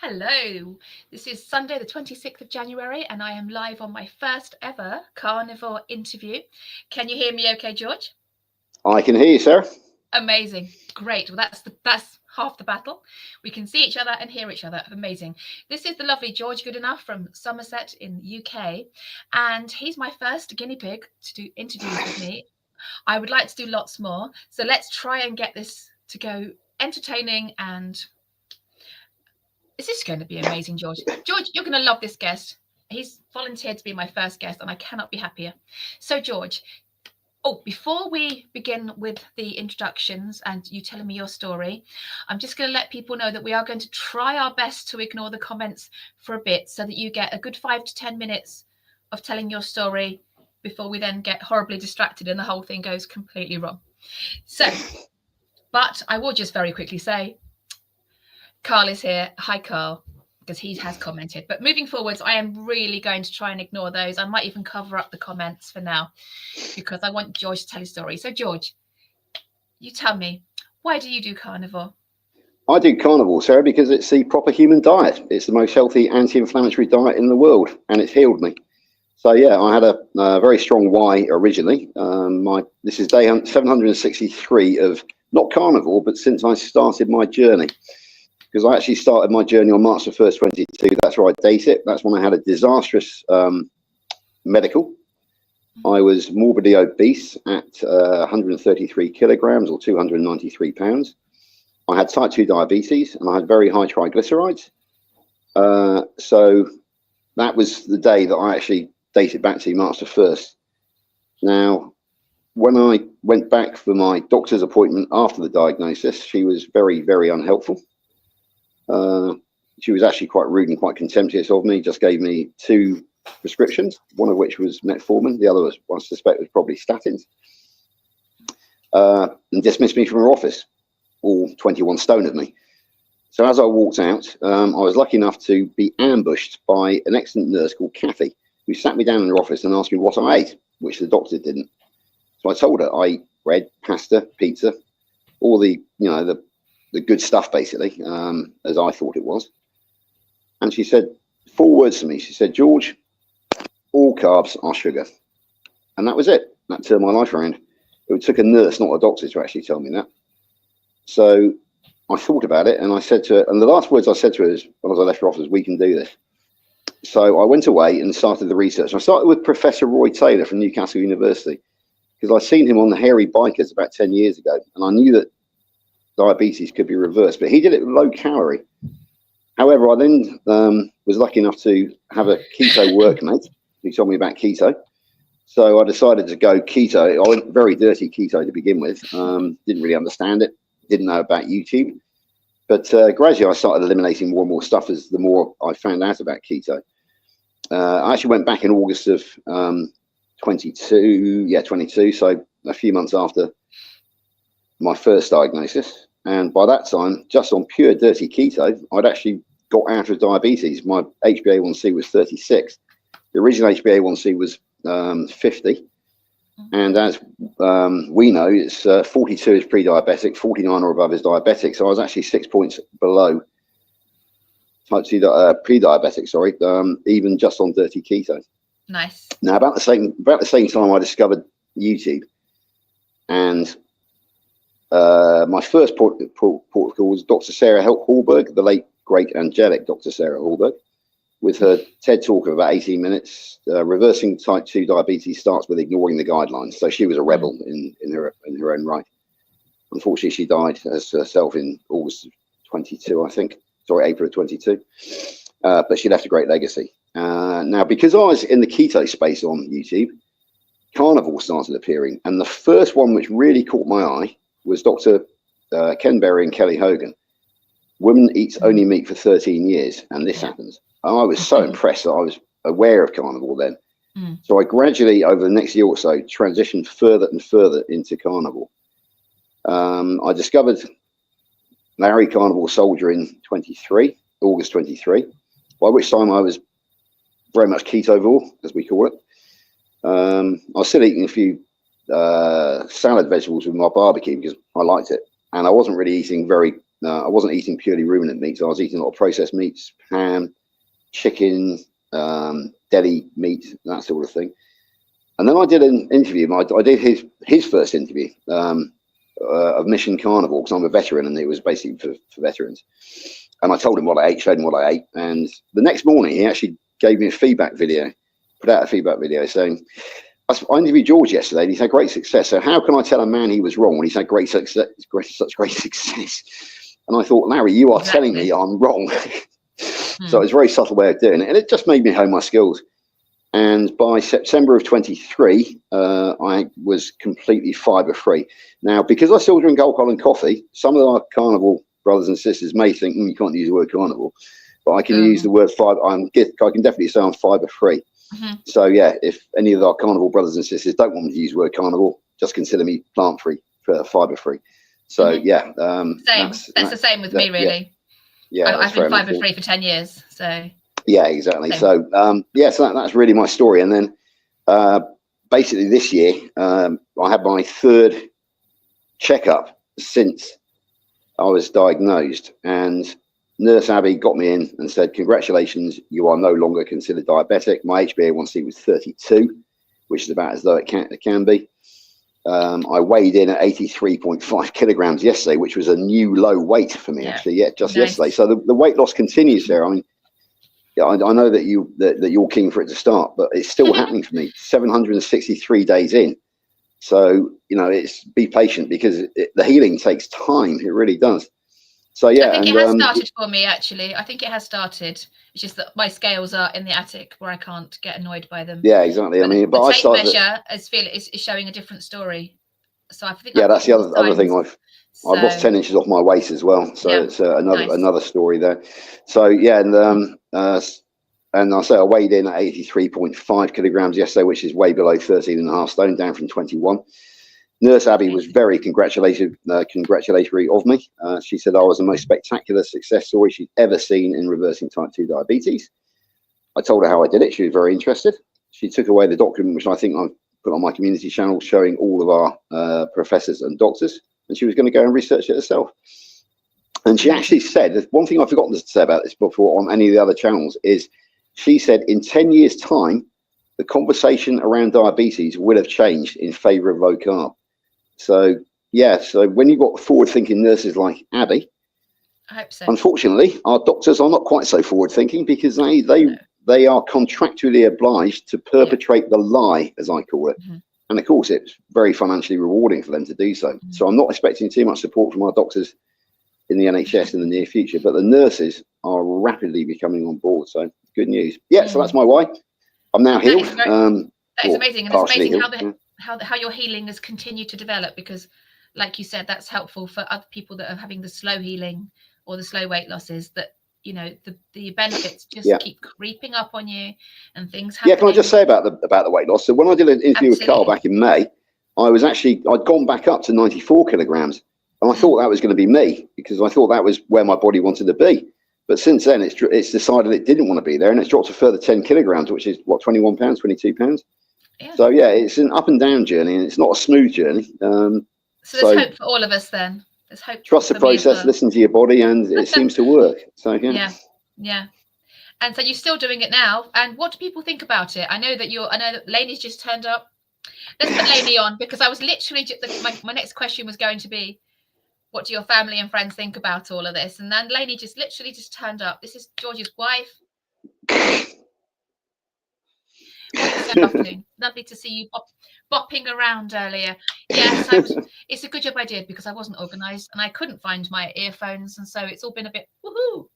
Hello, this is Sunday, the 26th of January, and I am live on my first ever carnivore interview. Can you hear me okay, George? I can hear you, Sarah. Amazing. Great. Well, that's half the battle. We can see each other and hear each other. Amazing. This is the lovely George Goodenough from Somerset in the UK, and he's my first guinea pig to do interviews with me. I would like to do lots more, so let's try and get this to go entertaining and this is going to be amazing, George. George, you're going to love this guest. He's volunteered to be my first guest, and I cannot be happier. So, George, before we begin with the introductions and you telling me your story, I'm just going to let people know that we are going to try our best to ignore the comments for a bit so that you get a good 5 to 10 minutes of telling your story before we then get horribly distracted and the whole thing goes completely wrong. So, but I will just very quickly say, Carl is here. Hi, Carl, because he has commented. But moving forwards, I am really going to try and ignore those. I might even cover up the comments for now because I want George to tell his story. So, George, you tell me, why do you do carnivore? I do carnivore, Sarah, because it's the proper human diet. It's the most healthy anti-inflammatory diet in the world, and it's healed me. So, yeah, I had a very strong why originally. This is day 763 of not carnivore, but since I started my journey. Because I actually started my journey on March the 1st, 22. That's where I date it. That's when I had a disastrous medical. I was morbidly obese at 133 kilograms or 293 pounds. I had type 2 diabetes and I had very high triglycerides. So that was the day that I actually dated back to March the 1st. Now, when I went back for my doctor's appointment after the diagnosis, she was very, very unhelpful. She was actually quite rude and quite contemptuous of me, just gave me 2 prescriptions, one of which was metformin, the other was, I suspect, was probably statins, and dismissed me from her office, all 21 stone of me. So as I walked out, I was lucky enough to be ambushed by an excellent nurse called Kathy, who sat me down in her office and asked me what I ate, which the doctor didn't. So I told her I ate bread, pasta, pizza, all the good stuff, basically, as I thought it was. And she said 4 words to me. She said, "George, all carbs are sugar." And that was it. That turned my life around. It took a nurse, not a doctor, to actually tell me that. So I thought about it and I said to her, and the last words I said to her is, when I left her office, "We can do this." So I went away and started the research. I started with Professor Roy Taylor from Newcastle University, because I'd seen him on the Hairy Bikers about 10 years ago. And I knew that diabetes could be reversed, but he did it low calorie. However, I then was lucky enough to have a keto workmate who told me about keto. So I decided to go keto. I went very dirty keto to begin with. Didn't really understand it. Didn't know about YouTube. But gradually I started eliminating more and more stuff as the more I found out about keto. I actually went back in August of 22, so a few months after my first diagnosis. And by that time, just on pure dirty keto, I'd actually got out of diabetes. My HbA1c was 36. The original HbA1c was 50. And as we know, it's 42 is pre-diabetic, 49 or above is diabetic. So I was actually 6 points below type 2 pre-diabetic, even just on dirty keto. Nice. Now, about the same time, I discovered YouTube. And my first port of call was Dr. Sarah Hallberg, the late, great, angelic Dr. Sarah Hallberg, with her TED talk of about 18 minutes. Reversing type 2 diabetes starts with ignoring the guidelines. So she was a rebel in her own right. Unfortunately, she died herself in August of 22, I think. Sorry, April of 22. But she left a great legacy. Now, because I was in the keto space on YouTube, carnivore started appearing. And the first one which really caught my eye was Dr. Ken Berry and Kelly Hogan. Woman eats only meat for 13 years, and this happens. And I was so impressed that I was aware of carnivore then. So I gradually, over the next year or so, transitioned further and further into carnivore. I discovered Larry Carnivore Soldier in August 23, by which time I was very much ketovore, as we call it. I was still eating a few salad vegetables with my barbecue because I liked it. And I wasn't really eating very I wasn't eating purely ruminant meats. I was eating a lot of processed meats, ham, chicken, deli meat, that sort of thing. And then I did an interview. I did his first interview of Mission Carnivore, because I'm a veteran, and it was basically for veterans. And I told him what I ate, showed him what I ate. And the next morning, he actually gave me a feedback video, put out a feedback video saying, I interviewed George yesterday, and he's had great success. So how can I tell a man he was wrong when he's had such great success? And I thought, Larry, you are telling me I'm wrong. So it was a very subtle way of doing it, and it just made me hone my skills. And by September of 23, I was completely fibre free. Now, because I still drink alcohol and coffee, some of our carnivore brothers and sisters may think you can't use the word carnivore, but I can use the word fibre. I can definitely say I'm fibre free. So yeah, if any of our carnivore brothers and sisters don't want me to use the word carnivore, just consider me plant free, fibre free. So yeah, that's the same with me, really. Yeah, I've been fibre free for 10 years. So yeah, exactly. Same. So so that's really my story. And then basically this year, I had my third checkup since I was diagnosed, and Nurse Abby got me in and said, congratulations, you are no longer considered diabetic. My HbA1c was 32, which is about as though it can be. I weighed in at 83.5 kilograms yesterday, which was a new low weight for me, actually. Yeah, just yesterday. So the weight loss continues there. I mean, yeah, I know that you're keen for it to start, but it's still happening for me. 763 days in. So it's be patient, because the healing takes time. It really does. So yeah, I think it has started for me, actually. I think it has started. It's just that my scales are in the attic where I can't get annoyed by them. Yeah, exactly. But the tape measure is showing a different story. So I think that's the other thing. I've lost 10 inches off my waist as well. So it's another story there. So yeah, and I say I weighed in at 83.5 kilograms yesterday, which is way below 13.5 stone, down from 21. Nurse Abby was very congratulatory of me. She said I was the most spectacular success story she'd ever seen in reversing type 2 diabetes. I told her how I did it. She was very interested. She took away the document, which I think I've put on my community channel, showing all of our professors and doctors, and she was going to go and research it herself. And she actually said, one thing I've forgotten to say about this before on any of the other channels is, she said in 10 years' time, the conversation around diabetes will have changed in favor of low carb. So yeah, so when you've got forward-thinking nurses like Abby, I hope so. Unfortunately, our doctors are not quite so forward-thinking, because they are contractually obliged to perpetrate the lie, as I call it. And of course, it's very financially rewarding for them to do so. So I'm not expecting too much support from our doctors in the NHS in the near future, but the nurses are rapidly becoming on board. So good news. Yeah, so that's my why. I'm now healed. That is amazing, and it's amazing healed, how your healing has continued to develop, because like you said, that's helpful for other people that are having the slow healing or the slow weight losses, that the benefits just keep creeping up on you, and things happen. Yeah, can I just say about the weight loss? So when I did an interview with Carl back in May, I'd gone back up to 94 kilograms, and I thought that was going to be me, because I thought that was where my body wanted to be. But since then, it's decided it didn't want to be there, and it's dropped a further 10 kilograms, which is what, 21 pounds, 22 pounds. Yeah. So yeah, it's an up and down journey, and it's not a smooth journey. So there's hope for all of us then. There's hope. Trust the process, listen to your body, and it seems to work. So yeah. And so you're still doing it now. And what do people think about it? I know that Lainey's just turned up. Let's put Lainey on, because I was literally my next question was going to be, what do your family and friends think about all of this? And then Lainey literally just turned up. This is George's wife. Lovely to see you bopping around earlier. Yes, it's a good job I did, because I wasn't organised and I couldn't find my earphones, and so it's all been a bit woohoo.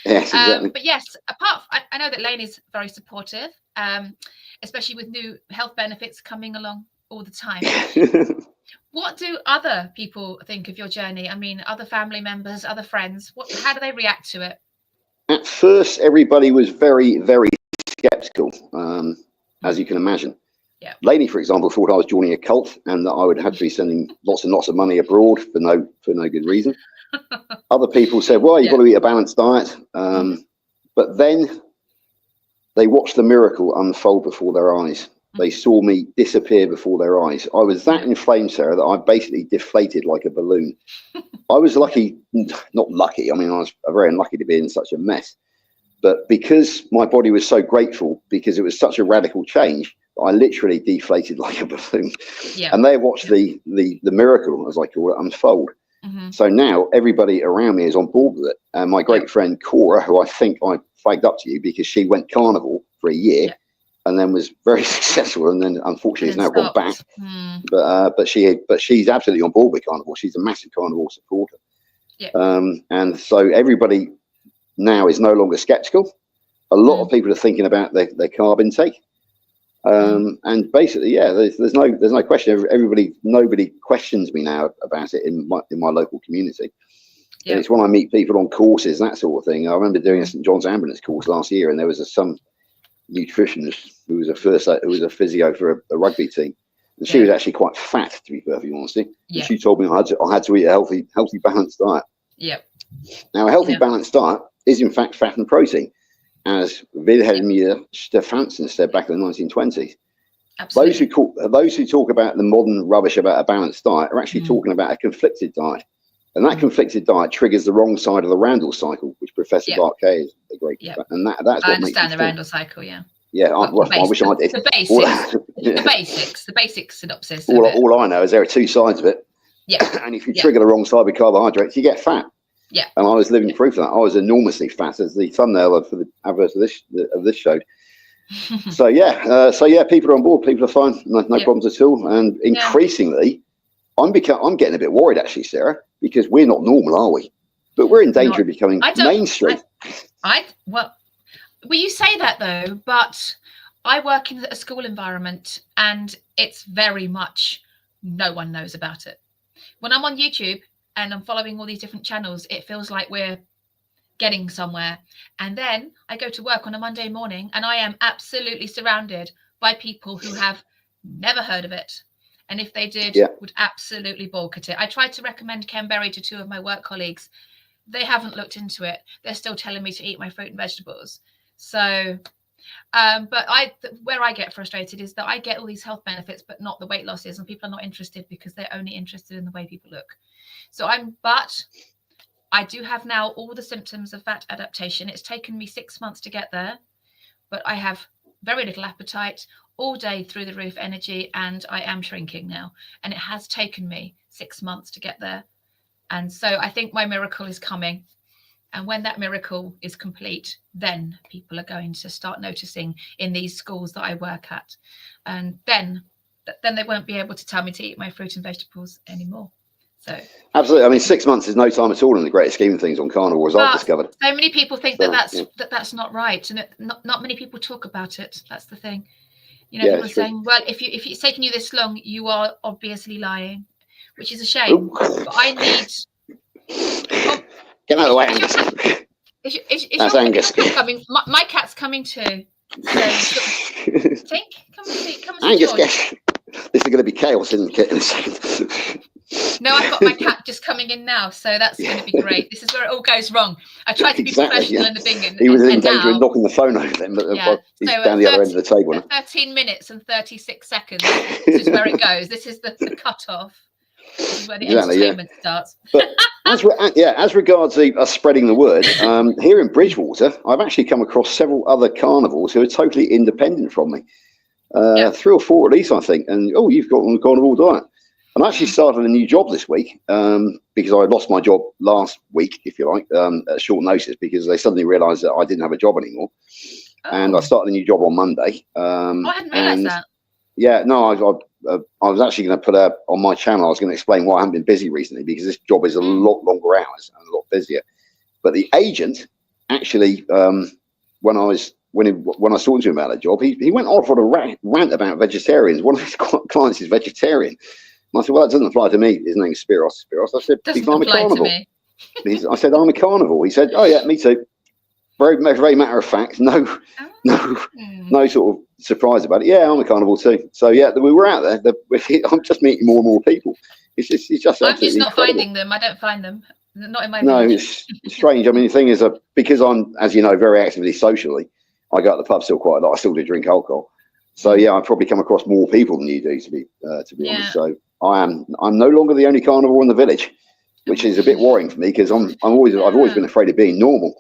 Yes, exactly. But yes, I know that Lainey's very supportive, especially with new health benefits coming along all the time. What do other people think of your journey? I mean, other family members, other friends, how do they react to it? At first, everybody was very, very skeptical, as you can imagine. Yeah. Lainey, for example, thought I was joining a cult, and that I would have to be sending lots and lots of money abroad for no good reason. Other people said, well, you've got to eat a balanced diet. But then they watched the miracle unfold before their eyes. they saw me disappear before their eyes. I was that inflamed, Sarah, that I basically deflated like a balloon. I was lucky, not lucky. I mean, I was very unlucky to be in such a mess. But because my body was so grateful, because it was such a radical change, I literally deflated like a balloon. Yeah. And they watched the miracle, as I call it, unfold. So now everybody around me is on board with it. And my great friend Cora, who I think I flagged up to you because she went carnivore for a year and then was very successful, and then unfortunately has now gone back. But she's absolutely on board with carnivore. She's a massive carnivore supporter. And so everybody now is no longer skeptical. A lot of people are thinking about their carb intake. And basically, there's no question. Nobody questions me now about it in my local community. And it's when I meet people on courses, that sort of thing. I remember doing a St John's Ambulance course last year, and there was some nutritionist who was a physio for a rugby team, and she was actually quite fat, to be perfectly honest. And she told me I had to eat a healthy, balanced diet. Now, a healthy, balanced diet is in fact fat and protein, as Wilhelmina Stefansson said back in the 1920s. Absolutely. Those who talk about the modern rubbish about a balanced diet are actually talking about a conflicted diet. And that conflicted diet triggers the wrong side of the Randall cycle, which Professor Bart Kay is a great. And that's what I understand the Randall cycle, I wish I did. The basic synopsis. All I know is there are two sides of it. And if you trigger the wrong side with carbohydrates, you get fat. And I was living proof of that. I was enormously fat, as the thumbnail for the advert of this showed. So people are on board. People are fine. No problems at all. And increasingly, I'm getting a bit worried, actually, Sarah, because we're not normal, are we? But we're in danger of becoming mainstream. Well, you say that though, but I work in a school environment, and it's very much no one knows about it. When I'm on YouTube and I'm following all these different channels, it feels like we're getting somewhere. And then I go to work on a Monday morning, and I am absolutely surrounded by people who have never heard of it. And if they did, would absolutely balk at it. I tried to recommend Ken Berry to two of my work colleagues. They haven't looked into it. They're still telling me to eat my fruit and vegetables. So, but where I get frustrated is that I get all these health benefits, but not the weight losses, and people are not interested because they're only interested in the way people look. But I do have now all the symptoms of fat adaptation. It's taken me 6 months to get there, but I have very little appetite, all day through the roof energy, and I am shrinking now. And it has taken me 6 months to get there. And so I think my miracle is coming. And when that miracle is complete, then people are going to start noticing in these schools that I work at. And then they won't be able to tell me to eat my fruit and vegetables anymore. So absolutely. I mean, 6 months is no time at all in the great scheme of things on carnivore, as I've discovered. So many people think that's not right, and not many people talk about it. That's the thing. People are saying, well, if it's taken you this long, you are obviously lying, which is a shame. But I need. Get out of the way, Angus. That's Angus. Coming, my cat's coming too. So, come and see. Angus, this is going to be chaos in a second. No, I've got my cat just coming in now, so that's going to be great. This is where it all goes wrong. I tried to be professional in the beginning. He was in danger of knocking the phone over then, but he's down the other end of the table now. 13 minutes and 36 seconds. This is where it goes. This is the cut-off. This is where the entertainment starts. But as regards us spreading the word, here in Bridgewater, I've actually come across several other carnivores who are totally independent from me. 3 or 4 at least, I think. And, you've got on the carnivore diet. I'm actually starting a new job this week because I lost my job last week, if you like, at short notice, because they suddenly realised that I didn't have a job anymore. And I started a new job on Monday. I hadn't realised that. Yeah, no, I was actually going to put on my channel, I was going to explain why I haven't been busy recently, because this job is a lot longer hours and a lot busier. But the agent actually, when I was talking to him about that job, he went off on a rant about vegetarians. One of his clients is vegetarian. And I said, well, that doesn't apply to me. His name's Spiros. I said, because I'm a carnivore. I said, I'm a carnivore. He said, oh yeah, me too. Very, very matter of fact. No sort of surprise about it. Yeah, I'm a carnivore too. So yeah, we were out there. I'm just meeting more and more people. It's just I'm just not incredible. Finding them. I don't find them. Not in my village. It's strange. I mean, the thing is, because I'm, as you know, very actively socially, I go to the pub still quite a lot. I still do drink alcohol. So yeah, I probably come across more people than you do, to be honest. So I'm no longer the only carnivore in the village, which is a bit worrying for me because I've always been afraid of being normal.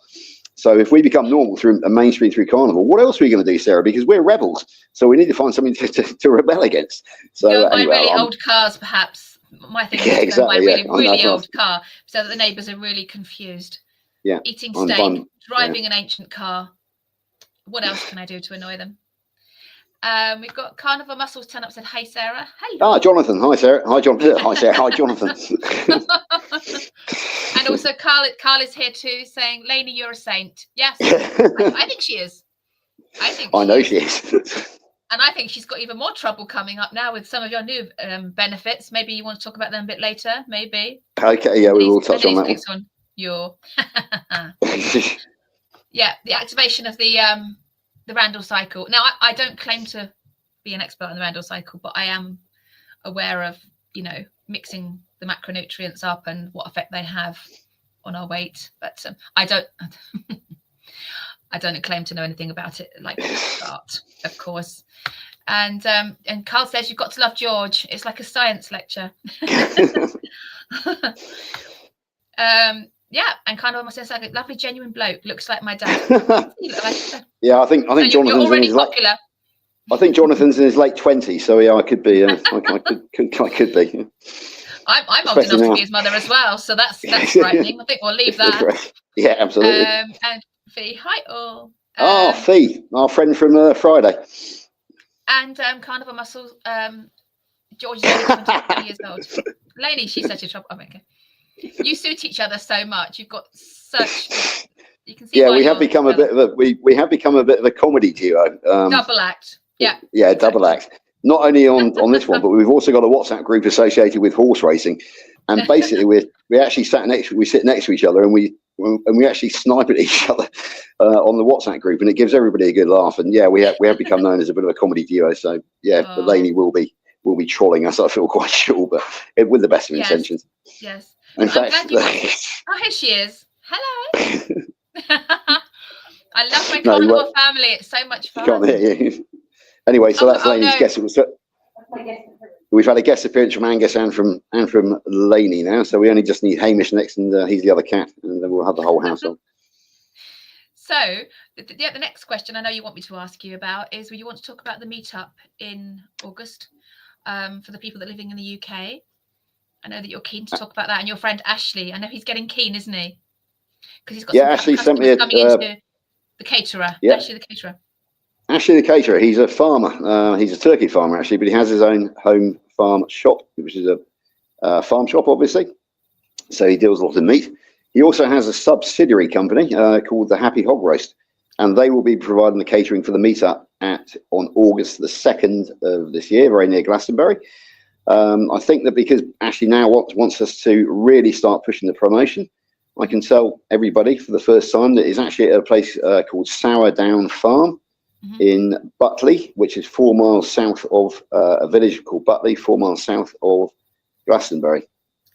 So if we become normal through a mainstream through carnivore, what else are we going to do, Sarah? Because we're rebels, so we need to find something to rebel against. So buy really old cars, perhaps. My thing is to go buy a really old car so that the neighbours are really confused. Yeah, eating steak, driving an ancient car. What else can I do to annoy them? We've got Carnivore Muscles turn up, said, "Hey Sarah." Hello. Ah, Jonathan. Hi Sarah. Hi Jonathan. Hi Sarah. Hi Jonathan. And also Carl is here too, saying, "Lainey, you're a saint." Yes, I think she is. I know she is. And I think she's got even more trouble coming up now with some of your new benefits. Maybe you want to talk about them a bit later. Maybe. Okay. Yeah, we will touch on that one. Yeah, the activation of the Randall cycle. Now, I don't claim to be an expert on the Randall cycle, but I am aware of, mixing the macronutrients up and what effect they have on our weight. But I don't claim to know anything about it, like that, of course. And Carl says, "You've got to love George. It's like a science lecture." Yeah, and kind of almost says, like a lovely, genuine bloke. Looks like my dad. Yeah, I think Jonathan's already popular. I think Jonathan's in his late 20s, so yeah, I could be. I could be. I'm old enough to be his mother as well, so that's frightening. I think we'll leave that. Yeah, absolutely. And Fee, hi all. Fee, our friend from Friday. And Carnivore Muscles. George is only 23 years old. Lainey, she's such a trouble. Oh, okay. You suit each other so much. You've got such. You can see. Yeah, we have become a bit of a we have become a bit of a comedy duo. Double act. Yeah. Yeah, double act. Not only on this one, but we've also got a WhatsApp group associated with horse racing, and basically we actually sit next to each other, and we actually snipe at each other on the WhatsApp group, and it gives everybody a good laugh. And yeah, we have become known as a bit of a comedy duo. So yeah, Lainey will be trolling us, I feel quite sure, but with the best of intentions. Yes. In fact, oh, here she is. Hello. I love my carnivore family. It's so much fun. Can't hear you. Anyway, so that's Lainey's guest. We've had a guest appearance from Angus and from Lainey now, so we only just need Hamish next, and he's the other cat, and then we'll have the whole house on. So the next question I know you want me to ask you about is, will you want to talk about the meetup in August for the people that are living in the UK? I know that you're keen to talk about that, and your friend Ashley. I know he's getting keen, isn't he? Because he's got Ashley sent me coming into the caterer. Yeah. Ashley the caterer. Ashley the caterer. He's a farmer. He's a turkey farmer actually, but he has his own home farm shop, which is a farm shop, obviously. So he deals a lot of meat. He also has a subsidiary company called the Happy Hog Roast, and they will be providing the catering for the meetup on August the 2nd of this year, very near Glastonbury. I think that because Ashley now wants us to really start pushing the promotion, I can tell everybody for the first time that it's actually at a place called Sourdown Farm in Butley, which is 4 miles south of a village called Butley, 4 miles south of Glastonbury.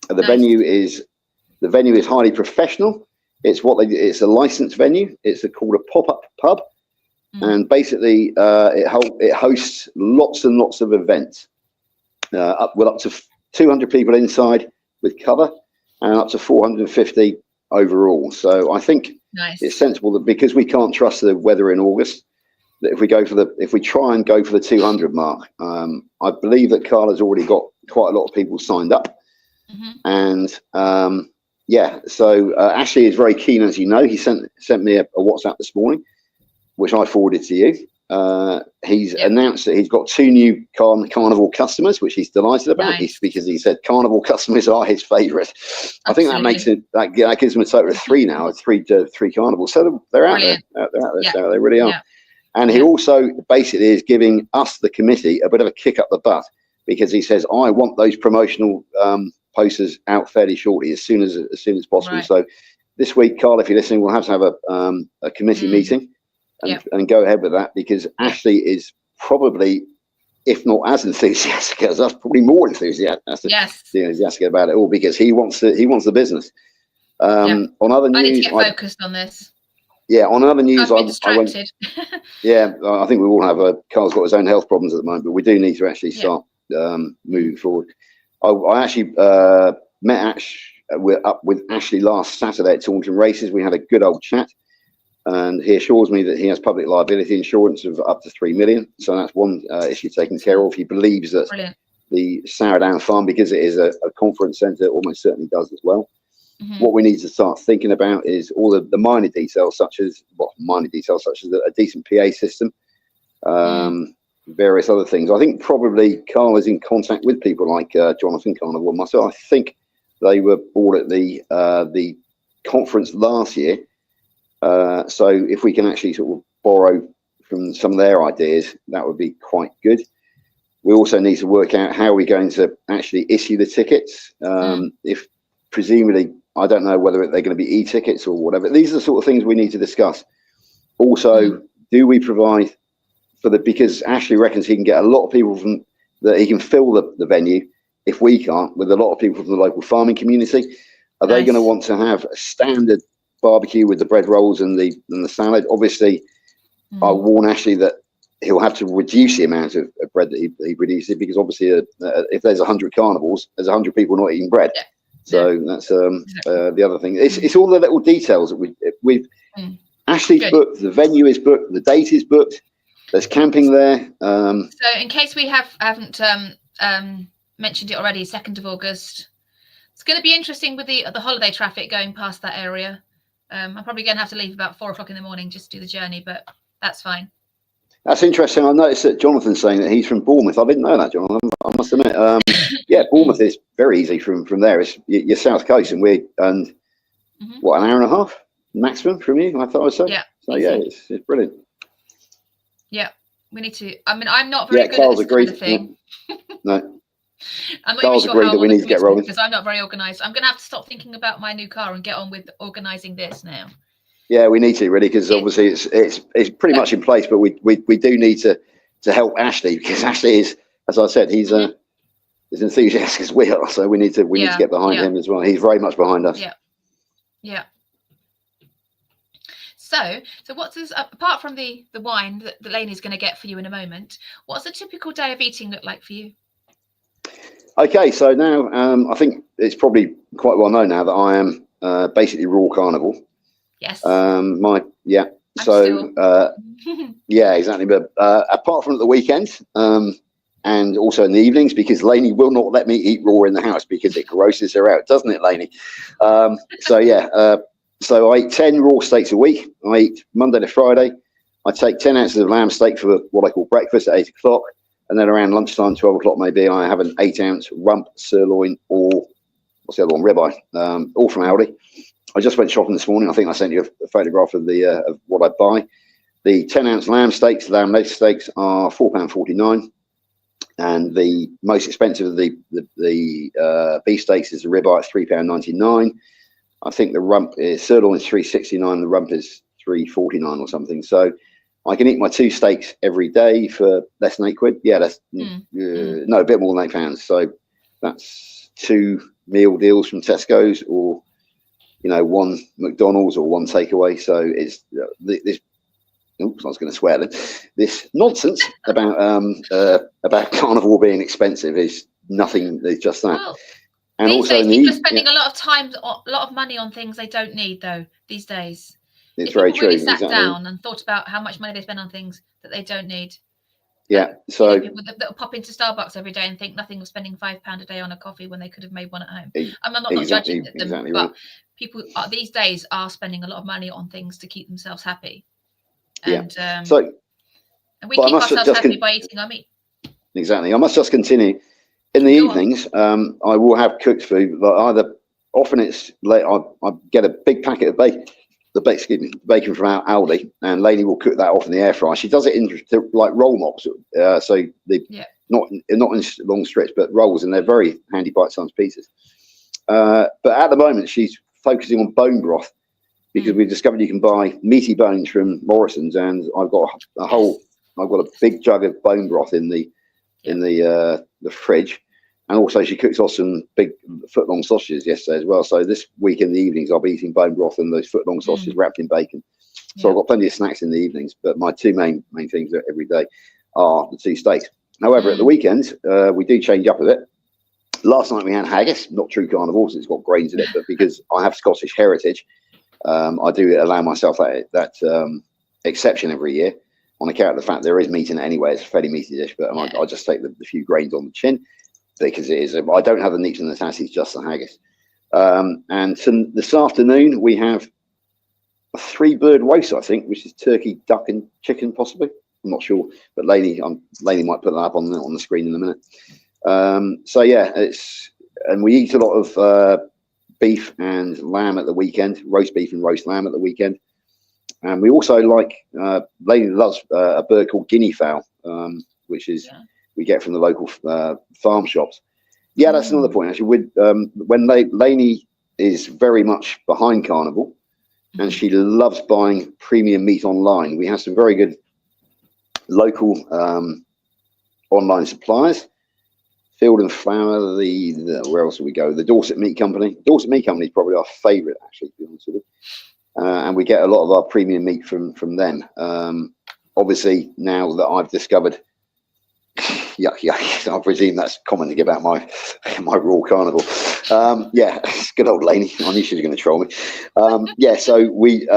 The venue is highly professional. It's a licensed venue. It's called a pop-up pub, and basically it hosts lots and lots of events. Up to 200 people inside with cover, and up to 450 overall. So I think it's sensible that, because we can't trust the weather in August, that if we try and go for the 200 mark, I believe that Carl has already got quite a lot of people signed up, and so Ashley is very keen, as you know. He sent me a WhatsApp this morning, which I forwarded to you. He's announced that he's got 2 new carnivore customers, which he's delighted about. Because he said carnivore customers are his favourite. I think that makes it that gives him a total of 3 now, three carnivores. So they're out there. They're out there. So they really are. Yeah. And he also basically is giving us, the committee, a bit of a kick up the butt, because he says, I want those promotional posters out fairly shortly, as soon as possible. Right. So this week, Carl, if you're listening, we'll have to have a committee meeting. And go ahead with that, because Ashley is probably, if not as enthusiastic as us, probably more enthusiastic about it all, because he wants the business. On other news, I need to get focused on this. Yeah, on other news, I've been I went. distracted. Yeah, I think we all have. Carl's got his own health problems at the moment, but we do need to actually start moving forward. I actually met Ash. We're up with Ashley last Saturday at Taunton Races. We had a good old chat, and he assures me that he has public liability insurance of up to 3 million. So that's one issue taken care of. He believes that Brilliant. the Sourdown Farm, because it is a conference centre, almost certainly does as well. What we need to start thinking about is all the minor details, such as a decent PA system, various other things. I think probably Carl is in contact with people like Jonathan Carnivore. Myself, I think they were bought at the conference last year. So if we can actually sort of borrow from some of their ideas, that would be quite good. We also need to work out how we're going to actually issue the tickets. If presumably, I don't know whether they're going to be e-tickets or whatever. These are the sort of things we need to discuss. Also, do we provide because Ashley reckons he can get a lot of people from that he can fill the venue if we can't, with a lot of people from the local farming community. Are they going to want to have a standard barbecue with the bread rolls and the salad? Obviously, I warn Ashley that he'll have to reduce the amount of bread that he produces, because obviously if there's 100 carnivores, there's 100 people not eating bread. So that's the other thing. It's all the little details that we've Ashley's booked, the venue is booked, the date is booked, there's camping there. So in case we haven't mentioned it already, 2nd of August. It's going to be interesting with the holiday traffic going past that area. I'm probably going to have to leave about 4 o'clock in the morning just to do the journey, but that's fine. That's interesting. I noticed that Jonathan's saying that he's from Bournemouth. I didn't know that, Jonathan. I must admit. Yeah, Bournemouth is very easy from there. It's your south coast, and what, an hour and a half maximum from you? I thought I'd say. Yeah. So yeah, it's brilliant. Yeah, we need to. I mean, I'm not very good Carl's at this agreed. kind of thing. No. I'm not Carl's even sure agreed how that we need to get rolling because I'm not very organised. I'm going to have to stop thinking about my new car and get on with organising this now. Yeah, we need to really, because obviously it's pretty much in place, but we do need to help Ashley, because Ashley is, as I said, he's as enthusiastic as we are. So we need to get behind him as well. He's very much behind us. Yeah. So what's this, apart from the wine that Lainey's going to get for you in a moment, what's a typical day of eating look like for you? Okay, so now I think it's probably quite well known now that I am basically raw carnivore. Yes. Yeah, exactly. But apart from at the weekend, and also in the evenings, because Lainey will not let me eat raw in the house because it grosses her out, doesn't it, Lainey? So I eat 10 raw steaks a week. I eat Monday to Friday. I take 10 ounces of lamb steak for what I call breakfast at 8 o'clock. And then around lunchtime, 12 o'clock maybe, I have an 8-ounce rump, sirloin, or what's the other one? Ribeye, all from Aldi. I just went shopping this morning. I think I sent you a photograph of of what I buy. The 10-ounce lamb leg steaks are £4.49, and the most expensive of the beef steaks is the ribeye at £3.99. I think the rump is sirloin is £3.69. The rump is £3.49 or something. So I can eat my 2 steaks every day for less than £8. Yeah, that's no, a bit more than £8. So that's 2 meal deals from Tesco's, or 1 McDonald's, or 1 takeaway. So it's this. Oops, I was going to swear then. This nonsense about carnivore being expensive is nothing. It's just that. Well, and these also days, people are spending a lot of time, a lot of money on things they don't need, though. These days, it's very true. Really sat down and thought about how much money they spend on things that they don't need. Yeah. So people that pop into Starbucks every day and think nothing of spending £5 a day on a coffee when they could have made one at home. I'm not judging them, but people these days are spending a lot of money on things to keep themselves happy. And and we keep ourselves happy by eating our meat. Exactly. I must just continue. In the evenings, I will have cooked food. Often it's late. I get a big packet of bacon. Bacon from Aldi, and Lainey will cook that off in the air fryer. She does it in like roll mops, so not in long strips, but rolls, and they're very handy bite-sized pieces. But at the moment, she's focusing on bone broth, because we've discovered you can buy meaty bones from Morrison's, and I've got a big jug of bone broth in the fridge. And also, she cooked us some big foot-long sausages yesterday as well. So this week in the evenings, I'll be eating bone broth and those foot-long sausages wrapped in bacon. So I've got plenty of snacks in the evenings, but my two main things every day are the two steaks. However, at the weekend, we do change up a bit. Last night we had haggis, not true carnivore, it's got grains in it, but because I have Scottish heritage, I do allow myself that exception every year on account of the fact there is meat in it anyway. It's a fairly meaty dish, but I just take the few grains on the chin because it is. I don't have the neeps and the tassies, just the haggis. And so this afternoon we have a 3-bird roast, I think, which is turkey, duck, and chicken, possibly. I'm not sure, but Lainey might put that up on the screen in a minute. So yeah, and we eat a lot of beef and lamb at the weekend, roast beef and roast lamb at the weekend. And we also like, Lainey loves a bird called guinea fowl, which is we get from the local farm shops. Yeah, that's another point actually. When Lainey is very much behind carnivore, and she loves buying premium meat online. We have some very good local online suppliers. Field and Flower, where else do we go? The Dorset Meat Company. Dorset Meat Company is probably our favourite, actually, to be honest with you. And we get a lot of our premium meat from them. Obviously, now that I've discovered, I presume that's commenting about my raw carnivore. Yeah, good old Lainey. I knew she was going to troll me. Yeah, so we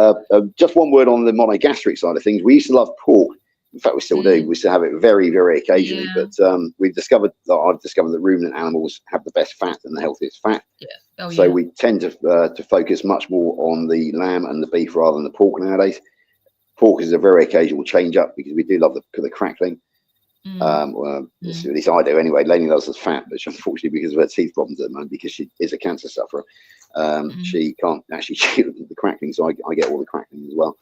just one word on the monogastric side of things. We used to love pork. In fact, we still do. We still have it very, very occasionally. But I've discovered that ruminant animals have the best fat and the healthiest fat. Yeah. So we tend to focus much more on the lamb and the beef rather than the pork nowadays. Pork is a very occasional change up because we do love the crackling. Well, at least I do anyway. Lainey loves the fat, but unfortunately, because of her teeth problems at the moment, because she is a cancer sufferer, she can't actually chew the crackling. So I get all the crackling as well.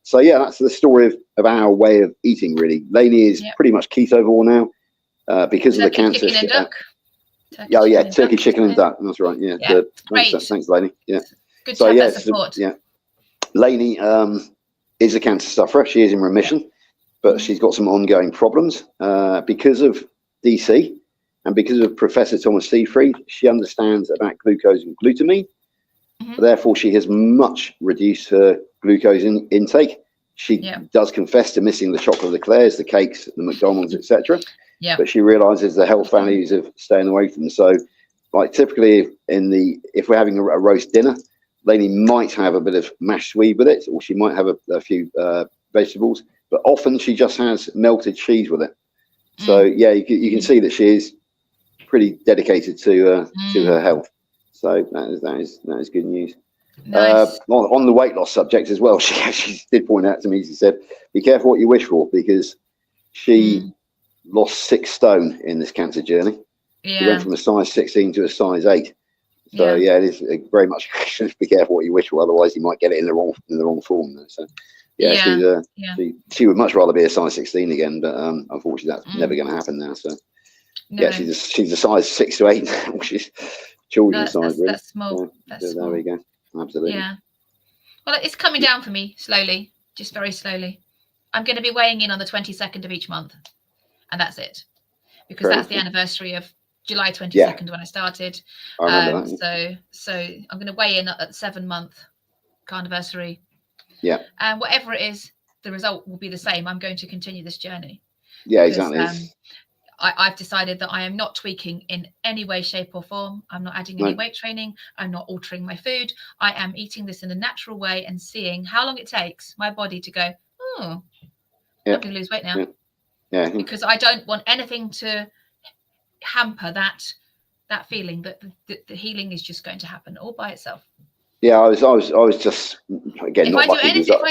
So yeah, that's the story of our way of eating. Really, Lainey is pretty much ketovore now because of the cancer. Chicken and duck. Turkey, chicken, and duck. That's right. Yeah, thanks, Lainey. Yeah, good to have that support. Lainey is a cancer sufferer. She is in remission, but she's got some ongoing problems because of DC and because of Professor Thomas Seyfried. She understands about glucose and glutamine. Therefore, she has much reduced her glucose intake. She does confess to missing the chocolate eclairs, the cakes, the McDonald's, etc. But she realizes the health values of staying away from them. So, like typically if we're having a roast dinner, Lainey might have a bit of mashed swede with it, or she might have a few vegetables. But often she just has melted cheese with it. So yeah, you can see that she is pretty dedicated to her health. So that is good news. Nice. On the weight loss subject as well, she did point out to me. She said, "Be careful what you wish for," because she lost 6 stone in this cancer journey. She went from a size 16 to a size 8. So yeah, it is very much be careful what you wish for, otherwise you might get it in the wrong form. So she would much rather be a size 16 again, but unfortunately that's never going to happen now. So she's a size 6 to 8 now, which is children's size, really. That's small. There we go. Absolutely. Yeah. Well, it's coming down for me slowly, just very slowly. I'm going to be weighing in on the 22nd of each month, and that's it, because that's the anniversary of July 22nd when I started. I remember that. So I'm going to weigh in at the 7-month anniversary. Yeah. And whatever it is, the result will be the same. I'm going to continue this journey. Yeah, because, exactly. I've decided that I am not tweaking in any way, shape, or form. I'm not adding any weight training. I'm not altering my food. I am eating this in a natural way and seeing how long it takes my body to go, I'm going to lose weight now. Yeah. Because I don't want anything to hamper that feeling that the healing is just going to happen all by itself. Yeah, I was just again. If I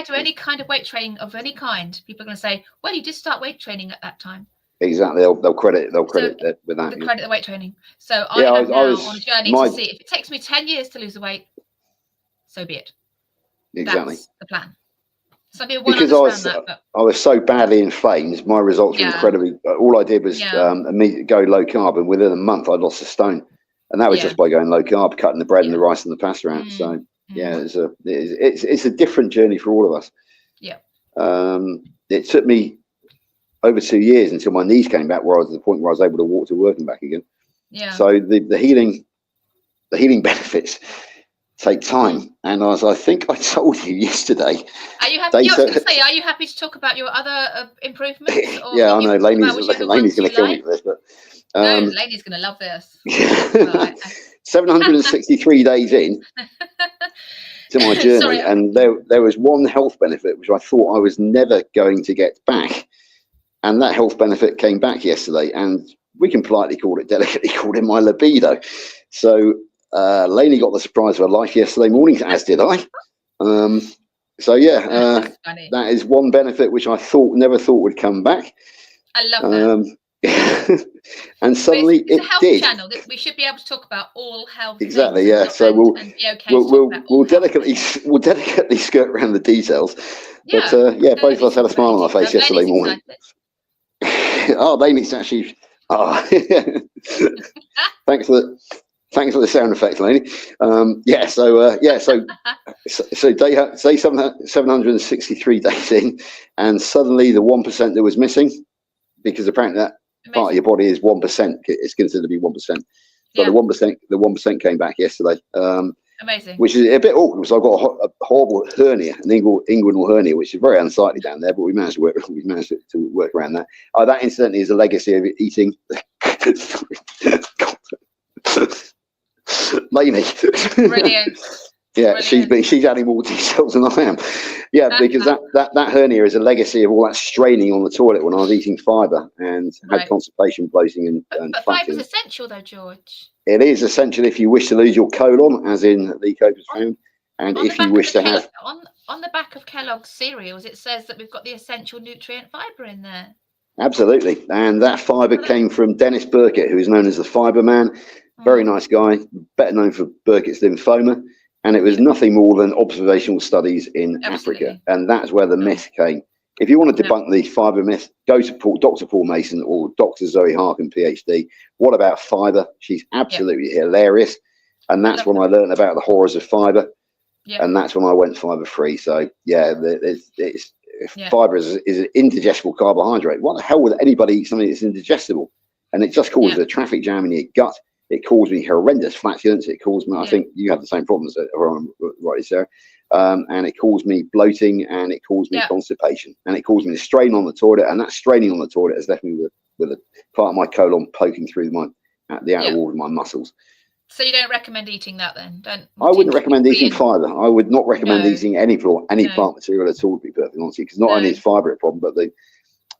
do any kind of weight training of any kind, people are going to say, "Well, you did start weight training at that time." Exactly, they'll credit it with that. Credit the weight training. So I am now on a journey to see if it takes me 10 years to lose the weight, so be it. Exactly. That's the plan. Some people won't understand that. I was so badly inflamed, my results were incredibly. All I did was go low carb, and within a month I lost 1 stone, and that was just by going low carb, cutting the bread and the rice and the pasta out. So it's a different journey for all of us. Yeah. It took me over 2 years until my knees came back, where I was at the point where I was able to walk to work and back again. Yeah. So the healing benefits take time. And as I think I told you yesterday, are you happy? Yeah, I was going to say, are you happy to talk about your other improvements? Or yeah, I know Laney's going to kill me like? for this, but no, Laney's going to love this. Right. 763 days in to my journey, Sorry. and there was one health benefit which I thought I was never going to get back, and that health benefit came back yesterday, and we can politely delicately call it my libido. So Laney got the surprise of her life yesterday morning, as did I. So yeah, that is one benefit which I never thought would come back. I love that. And suddenly it's a it health did. Channel. We should be able to talk about all health. Exactly. Yeah. So we'll delicately skirt around the details. Yeah. But both of us had a smile on our face yesterday morning. Oh, Laney's actually. Oh, thanks for the sound effects, Laney. So day 763 days in, and suddenly the 1% that was missing, because apparently that part of your body is 1%. It's considered to be 1%. So the 1% came back yesterday. Amazing. Which is a bit awkward because I've got a horrible hernia, an inguinal hernia, which is very unsightly down there. But we managed to work around that. That incidentally is a legacy of eating. Laney. Brilliant. Yeah, Brilliant. she's adding more details than I am. Yeah, because that hernia is a legacy of all that straining on the toilet when I was eating fibre and had constipation, bloating, and but fibre is essential, though, George. It is essential if you wish to lose your colon, as in the copers found, and if you wish to have on the back of Kellogg's cereals, it says that we've got the essential nutrient fibre in there. Absolutely, and that fibre came from Dennis Burkitt, who is known as the Fibre Man. Very nice guy, better known for Burkitt's lymphoma. And it was nothing more than observational studies in Africa. And that's where the myth came. If you want to debunk the fibre myth, go to Dr. Paul Mason or Dr. Zoe Harkin, PhD. What about fibre? She's absolutely hilarious. And that's when I learned about the horrors of fibre. And that's when I went fibre free. So, fibre is an indigestible carbohydrate. What the hell would anybody eat something that's indigestible? And it just causes a traffic jam in your gut. It caused me horrendous flatulence. It caused me, I think you have the same problems, right, Sarah? And it caused me bloating, and it caused me constipation, and it caused me to strain on the toilet. And that straining on the toilet has left me with a part of my colon poking through the outer wall of my muscles. So you don't recommend eating that then? I wouldn't recommend eating fibre. I would not recommend eating any plant material at all, to be perfectly honest, because not only is fibre a problem, but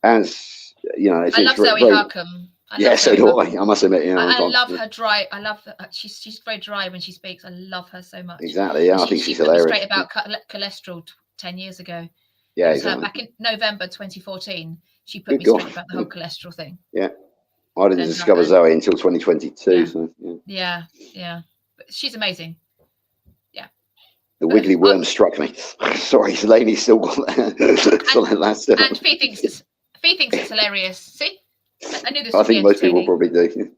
I love Zoe Harkin. So do I. I must admit, I love her dry. I love that she's very dry when she speaks. I love her so much. Exactly. Yeah, I think she's hilarious. She put me straight about cholesterol 10 years ago. Yeah, exactly. Back in November 2014, she put me straight about the whole cholesterol thing. Yeah, I didn't discover Zoe until 2022. Yeah. So yeah. But she's amazing. Yeah. The wiggly worm struck me. Sorry, Laney's still got that. And Fee thinks it's hilarious. See. I knew this. I think most people probably do.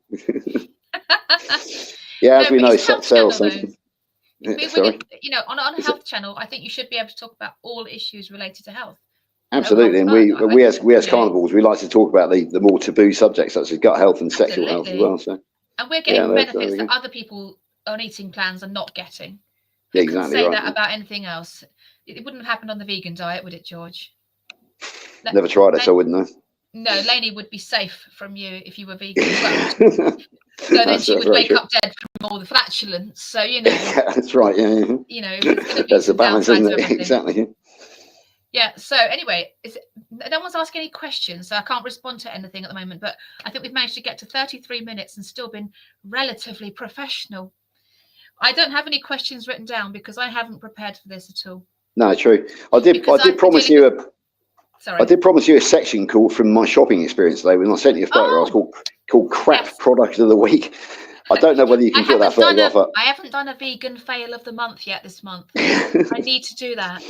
As we know, sex sells. On a health channel, I think you should be able to talk about all issues related to health. Absolutely, and we as carnivores, we like to talk about the more taboo subjects such as gut health and sexual health as well. So, and we're getting benefits that other people on eating plans are not getting. Exactly. Say that about anything else. It wouldn't have happened on the vegan diet, would it, George? Never tried it, so I wouldn't know. No, Laney would be safe from you if you were vegan. So then she would wake up dead from all the flatulence. So Yeah, that's right. Yeah. That's the balance, isn't it? Exactly. Yeah. So anyway, no one's asking any questions, so I can't respond to anything at the moment. But I think we've managed to get to 33 minutes and still been relatively professional. I don't have any questions written down because I haven't prepared for this at all. No, true. I did promise you I did promise you a section called from my shopping experience today when I sent you a photo. I was called crap product of the week. I don't know whether you can put that photograph up. I haven't done a vegan fail of the month yet this month. I need to do that.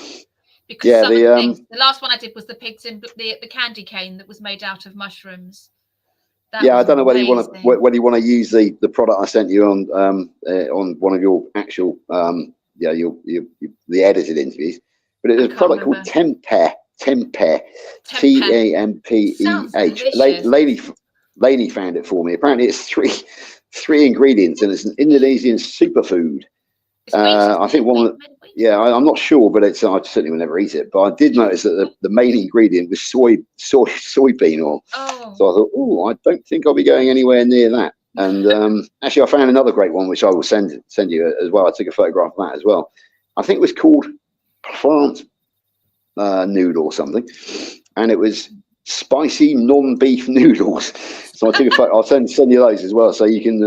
Because the last one I did was the pigs in the candy cane that was made out of mushrooms. I don't know whether you want to use the product I sent you on one of your actual the edited interviews, but it was a product called Tempeh. Tempeh, Tampeh. Laney found it for me. Apparently, it's three ingredients, and it's an Indonesian superfood. It's wheat, isn't I think it? one of the, Made of wheat? yeah, I'm not sure, but it's I certainly will never eat it. But I did notice that the main ingredient was soybean oil. Oh, So I thought, oh, I don't think I'll be going anywhere near that. And actually, I found another great one, which I will send you as well. I took a photograph of that as well. I think it was called plant noodle or something, and it was spicy non-beef noodles. So I took a photo. I'll send you those as well, so you can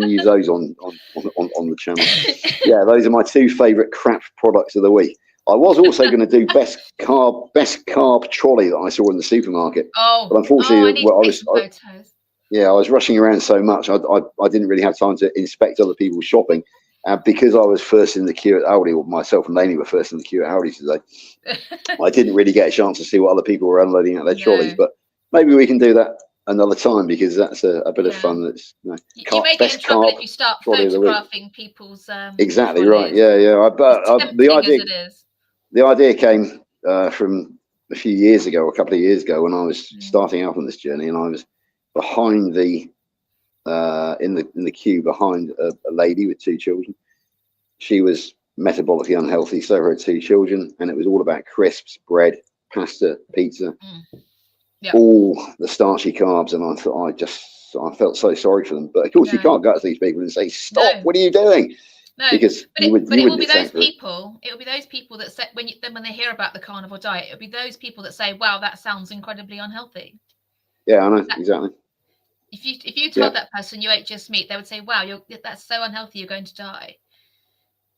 use those on the channel. Yeah, those are my two favourite crap products of the week. I was also going to do best carb trolley that I saw in the supermarket, oh, but unfortunately, I need to take some photos. I was rushing around so much, I didn't really have time to inspect other people's shopping. Because I was first in the queue at Aldi, or myself and Lainey were first in the queue at Aldi today, I didn't really get a chance to see what other people were unloading out their trolleys. But maybe we can do that another time, because that's a bit of fun. That's you may get in trouble if you start photographing people's. Exactly trolleys. Right. Yeah. But the idea came from a few years ago, a couple of years ago, when I was starting out on this journey, and I was behind the. In the queue behind a lady with two children. She was metabolically unhealthy, so were her two children, and it was all about crisps, bread, pasta, pizza, all the starchy carbs. And I thought, I felt so sorry for them. But of course, you can't go to these people and say, "Stop! What are you doing?" No, because it will be those people. It will be those people that say when they hear about the carnivore diet, it'll be those people that say, "Wow, that sounds incredibly unhealthy." Yeah, I know exactly. If you told that person you ate just meat, they would say, "Wow, that's so unhealthy. You're going to die."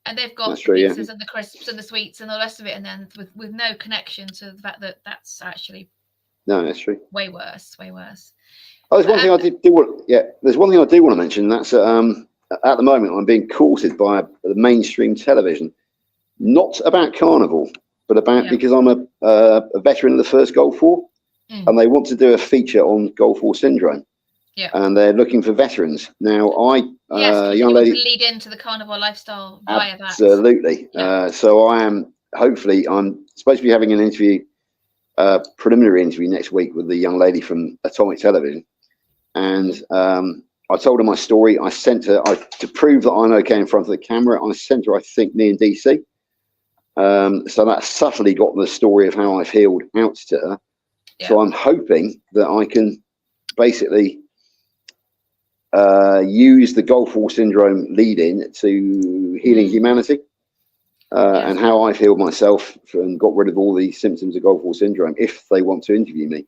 And they've got the pizzas and the crisps and the sweets and the rest of it, and then with no connection to the fact that that's actually that's true. Way worse. Oh, there's one thing I do want. Yeah, there's one thing I do want to mention. That's at the moment I'm being courted by the mainstream television, not about carnivore, but about because I'm a veteran of the first Gulf War, and they want to do a feature on Gulf War syndrome. Yeah. And they're looking for veterans. Now, young lady, to lead into the carnivore lifestyle via that. Absolutely. Yeah. So I'm supposed to be having an interview, preliminary interview next week with the young lady from Atomic Television. And I told her my story. I sent her, to prove that I'm okay in front of the camera, I sent her, I think, me and DC. So that subtly got the story of how I've healed out to her. Yeah. So I'm hoping that I can basically use the Gulf War syndrome lead-in to healing humanity, and how I've healed myself and got rid of all the symptoms of Gulf War syndrome, if they want to interview me.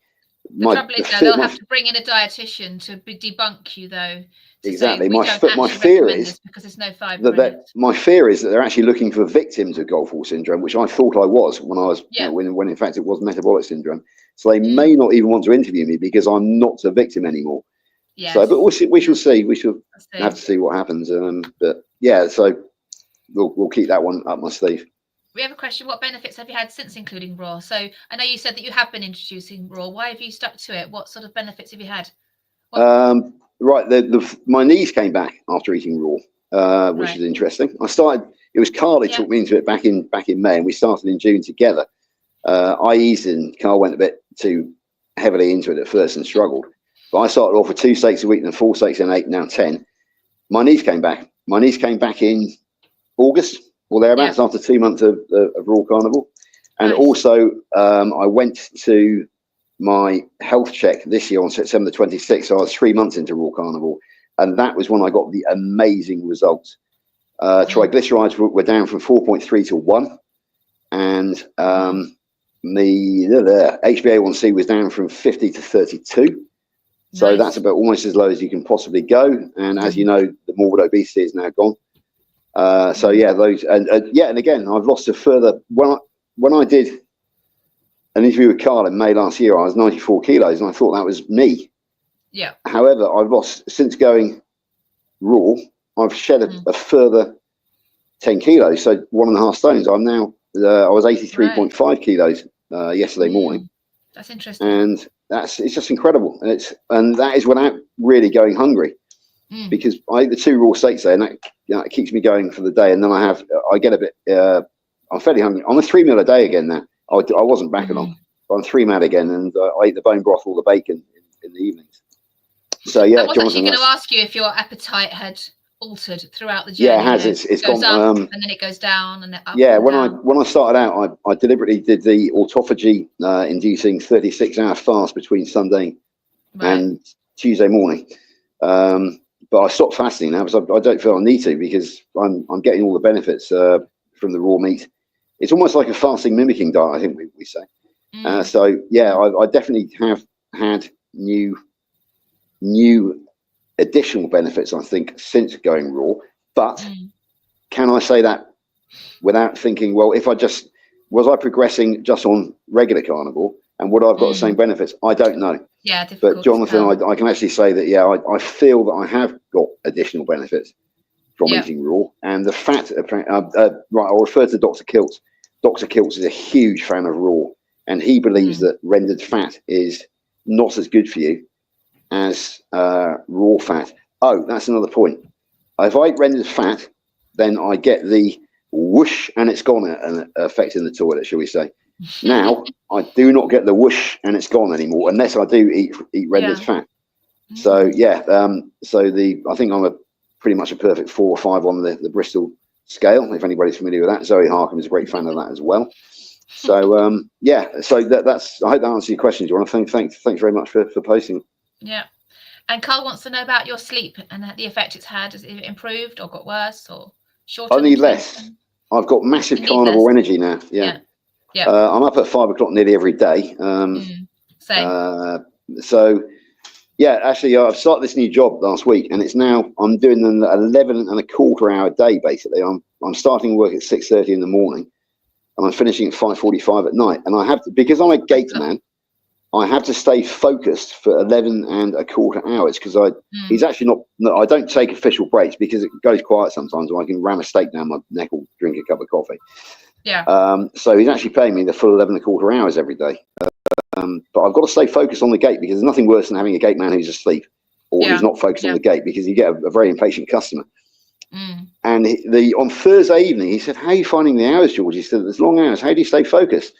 The trouble is, they'll have to bring in a dietitian to debunk you, though. Exactly. My fear is because there's no fibre my fear is that they're actually looking for victims of Gulf War syndrome, which I thought I was when I was when in fact it was metabolic syndrome. So they may not even want to interview me because I'm not a victim anymore. Yes. So, but we shall see. We shall have to see what happens. But yeah, so we'll keep that one up my sleeve. We have a question. What benefits have you had since including raw? So I know you said that you have been introducing raw. Why have you stuck to it? What sort of benefits have you had? Right. My knees came back after eating raw, which is interesting. It was Carl who took me into it back in May, and we started in June together. I eased in. Carl went a bit too heavily into it at first and struggled. But I started off with 2 steaks a week, then 4 steaks and 8, now 10. My knees came back. My knees came back in August or thereabouts after 2 months of raw carnivore. And also I went to my health check this year on September 26th. So I was 3 months into raw carnivore. And that was when I got the amazing results. Triglycerides were down from 4.3 to 1. And the HbA1c was down from 50 to 32. So that's about almost as low as you can possibly go. And as you know, the morbid obesity is now gone. So yeah, those and again, I've lost a further. When I did an interview with Carl in May last year, I was 94 kilos, and I thought that was me. Yeah. However, I've lost since going raw. I've shed a further 10 kilos, so 1.5 stones. I'm now. I was 83.5 kilos yesterday morning. That's interesting. And it's just incredible, and that is without really going hungry, because I ate the 2 raw steaks there, and that it keeps me going for the day. And then I get a bit. I'm fairly hungry. I'm a 3 meal a day again now. I wasn't back on. I'm 3 meal again, and I eat the bone broth or the bacon in the evenings. So yeah, I was actually going to ask you if your appetite had altered throughout the journey? Yeah, it has. It's goes gone. up and then it goes down and up Yeah, and down. when I started out, I deliberately did the autophagy inducing 36-hour fast between Sunday and Tuesday morning. But I stopped fasting now because I don't feel I need to, because I'm getting all the benefits from the raw meat. It's almost like a fasting mimicking diet, I think we say. So yeah, I definitely have had new additional benefits, I think, since going raw. But can I say that without thinking, well, if was I progressing just on regular carnivore, and would I have got the same benefits? I don't know. Yeah, difficult. But Jonathan, I can actually say that, yeah, I feel that I have got additional benefits from eating raw. And the fat, right, I'll refer to Dr. Kiltz. Dr. Kiltz is a huge fan of raw, and he believes that rendered fat is not as good for you as raw fat. Oh, that's another point. If I eat rendered fat, then I get the whoosh and it's gone effect in the toilet, shall we say. Now I do not get the whoosh and it's gone anymore unless I do eat rendered fat. So yeah, I think I'm pretty much a perfect 4 or 5 on the Bristol scale, if anybody's familiar with that. Zoe Harkham is a great fan of that as well. So yeah, so that's, I hope that answers your question, Jonathan. Thanks very much for posting. Yeah. And Carl wants to know about your sleep and the effect it's had. Has it improved or got worse or shorter? I need less. I've got massive carnivore energy now. Yeah. I'm up at 5 o'clock nearly every day. Same. So yeah, actually, I've started this new job last week, and it's now I'm doing an 11.25 hour day. Basically, I'm starting work at 6:30 in the morning, and I'm finishing at 5:45 at night. And I have to, because I'm a gate man, I have to stay focused for 11.25 hours, because he's actually not. I don't take official breaks because it goes quiet sometimes, or I can ram a steak down my neck or drink a cup of coffee. Yeah. So he's actually paying me the full 11.25 hours every day. But I've got to stay focused on the gate, because there's nothing worse than having a gate man who's asleep or who's not focused on the gate, because you get a very impatient customer. And on Thursday evening, he said, "How are you finding the hours, George?" He said, "There's long hours. How do you stay focused?"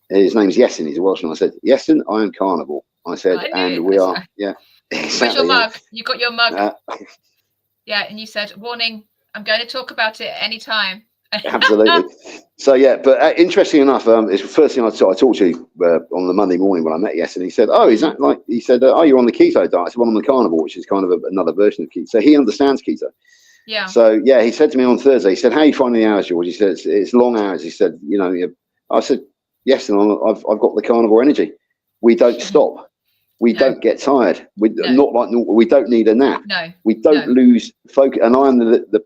His name's Yessin. He's a Welshman. I said, "Yessin, I am carnivore." I said, and we are. Yeah. Exactly, where's your mug? You got your mug. Yeah, and you said, "Warning, I'm going to talk about it anytime." Absolutely. So yeah, but interesting enough, it's the first thing I talked to you on the Monday morning when I met Yes, and he said, "Oh, is that like?" He said, "Oh, you're on the keto diet." I said, "Well, I'm on the carnivore, which is kind of another version of keto." So he understands keto. Yeah. So yeah, he said to me on Thursday, he said, "How are you finding the hours, George?" He said, "It's long hours." He said, "You know," I said, "Yes, and I've got the carnivore energy. We don't stop. We don't get tired. We not like we don't need a nap. No. We don't lose focus. And I'm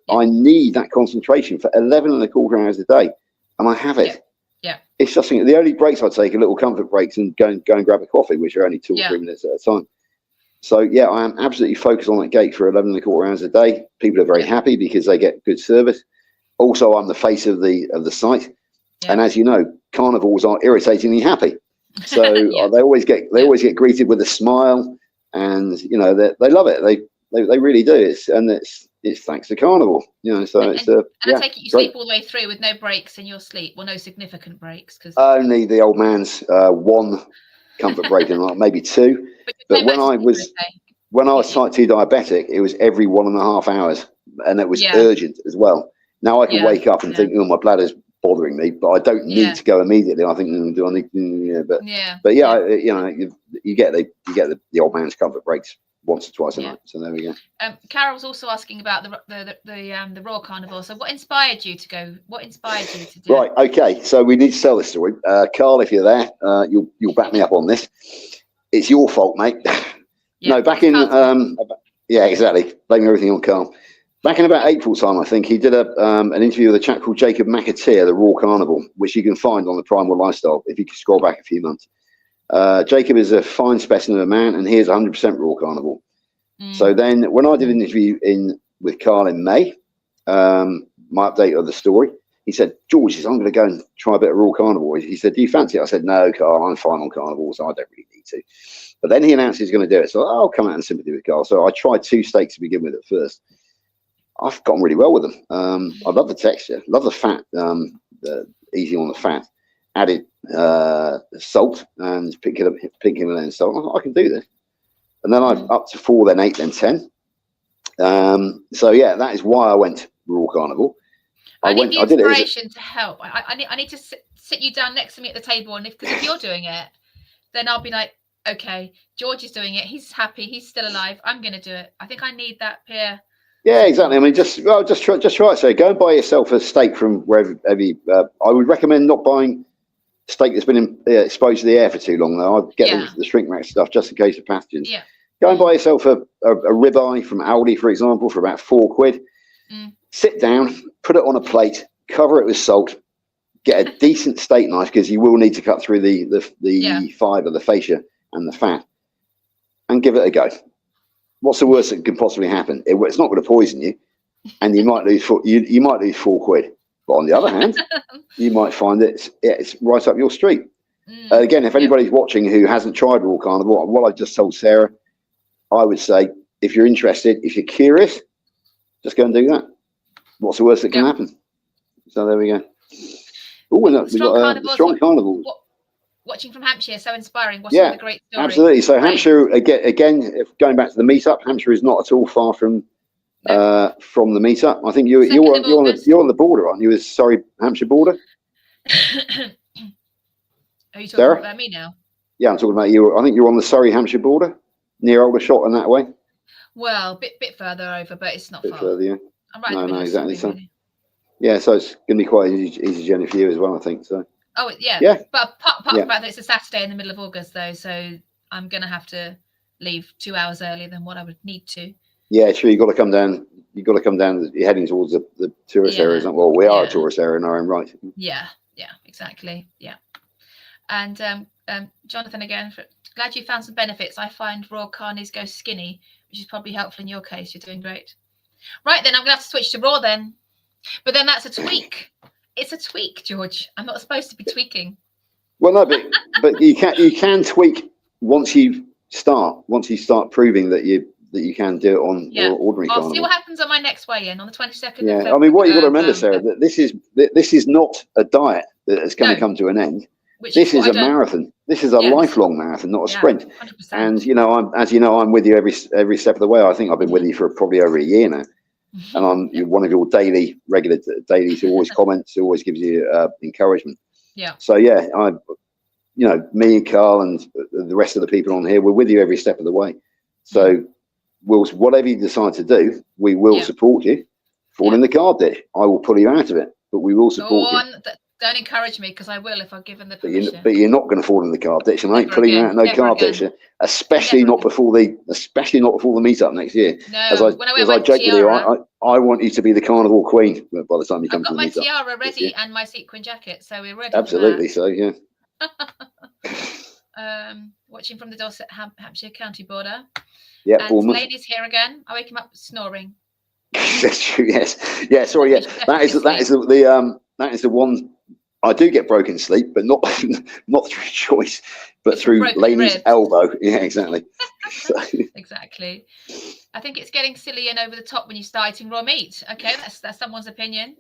I need that concentration for 11.25 hours a day, and I have it. Yeah. It's just the only breaks I take are little comfort breaks and go and grab a coffee, which are only 2 or 3 minutes at a time. So yeah, I am absolutely focused on that gate for 11.25 hours a day. People are very happy because they get good service. Also, I'm the face of the site, and as you know, carnivores are irritatingly happy. So they always get greeted with a smile, and you know they love it. They really do. It's thanks to carnivore, you know. So and I take it you sleep all the way through with no breaks in your sleep. Well, no significant breaks, because only the old man's 1 comfort break in maybe 2. But when I was type 2 diabetic, it was every 1.5 hours, and it was urgent as well. Now I can wake up and think, "Oh, my bladder's bothering me," but I don't need to go immediately. I think, do I need? But you know, you get the old man's comfort breaks once or twice a night. So there we go. Carol's also asking about the raw carnivore. So what inspired you to go? What inspired you to do? Right. Okay. So we need to tell this story. Carl, if you're there, you'll back me up on this. It's your fault, mate. No, back in yeah, exactly. Blaming everything on Carl. Back in about April time, I think, he did an interview with a chap called Jacob McAteer, the raw carnivore, which you can find on the Primal Lifestyle if you can scroll back a few months. Jacob is a fine specimen of a man, and he is 100% raw carnivore. So then when I did an interview with Carl in May, my update of the story, he said, "George, I'm going to go and try a bit of raw carnivore." He said, "Do you fancy it?" I said, "No, Carl, I'm fine on carnivore, so I don't really need to." But then he announced he's going to do it. So I'll come out in sympathy with Carl. So I tried 2 steaks to begin with at first. I've gotten really well with them. I love the texture, love the fat, easy on the fat. Added salt and pink Himalayan salt. I can do this. And then I'm up to 4, then 8, then 10. So yeah, that is why I went raw carnivore. I need the I did it inspiration to help. I need to sit you down next to me at the table, and if you're doing it, then I'll be like, okay, George is doing it. He's happy. He's still alive. I'm going to do it. I think I need that peer. Yeah, exactly. I mean, just try it. So go and buy yourself a steak from wherever you. I would recommend not buying steak that's been exposed to the air for too long. Though I'd get the shrink wrap stuff just in case of pathogens. Yeah. Go and buy yourself a ribeye from Aldi, for example, for about £4. Sit down, put it on a plate, cover it with salt. Get a decent steak knife because you will need to cut through the fibre, the fascia, and the fat, and give it a go. What's the worst that could possibly happen? It's not going to poison you, and you might lose you might lose £4. But on the other hand, you might find it's right up your street. Again, if anybody's watching who hasn't tried raw carnivore, what I just told Sarah, I would say if you're interested, if you're curious, just go and do that. What's the worst that can happen? So there we go. Oh, and we've got strong carnivore. Watching from Hampshire, so inspiring. Watching the great story. Absolutely. So Hampshire, again, if going back to the meetup, Hampshire is not at all far from the meetup. I think you're on the border, aren't you? With Surrey, Hampshire border. Are you talking Sarah? about me now? Yeah, I'm talking about you. I think you're on the Surrey, Hampshire border, near Aldershot and that way. Well, bit further over, but it's not far. Further, yeah. I'm right. No, exactly. So, yeah, so it's going to be quite an easy journey for you as well, I think. So. Oh yeah. But apart from that, it's a Saturday in the middle of August though, so I'm going to have to leave 2 hours earlier than what I would need to. Yeah, sure. You've got to come down. You're heading towards the tourist areas. Well, we are a tourist area in our own right. Yeah, exactly. Yeah. And Jonathan, again, glad you found some benefits. I find raw carnies go skinny, which is probably helpful in your case. You're doing great. Right, then I'm going to have to switch to raw then. But then that's a tweak. It's a tweak, George. I'm not supposed to be tweaking. Well, no, but you can tweak once you start proving that you can do it on ordinary carnivore. I'll see what happens on my next weigh-in on the 22nd. Yeah, I mean, what you've got to remember, Sarah, that this is not a diet that is going to come to an end. This is a marathon. This is a lifelong marathon, not a sprint. 100%. And I'm with you every step of the way. I think I've been with you for probably over a year now. And I'm one of your regular dailies who always comments, who always gives you encouragement. Yeah. So me and Carl and the rest of the people on here, we're with you every step of the way. So whatever you decide to do, we will support you. Fall in the carb dish, I will pull you out of it, but we will support you. Don't encourage me, because I will if I'm given the permission. But you're not going to fall in the carb ditch, and I ain't pulling you out no carb ditch, especially not before the meetup next year. No, as I joke with you, I want you to be the carnivore queen by the time you come to the meetup. I've got my tiara ready and my sequin jacket, so we're ready. Absolutely, so yeah. Watching from the Dorset Hampshire county border. Yeah, and ladies here again. I wake him up snoring. That's true. Yes. Yeah. Sorry. Yeah. That is the one. I do get broken sleep, but not through choice, but through Lainey's elbow. Yeah, exactly. Exactly. I think it's getting silly and over the top when you start eating raw meat. Okay, that's someone's opinion.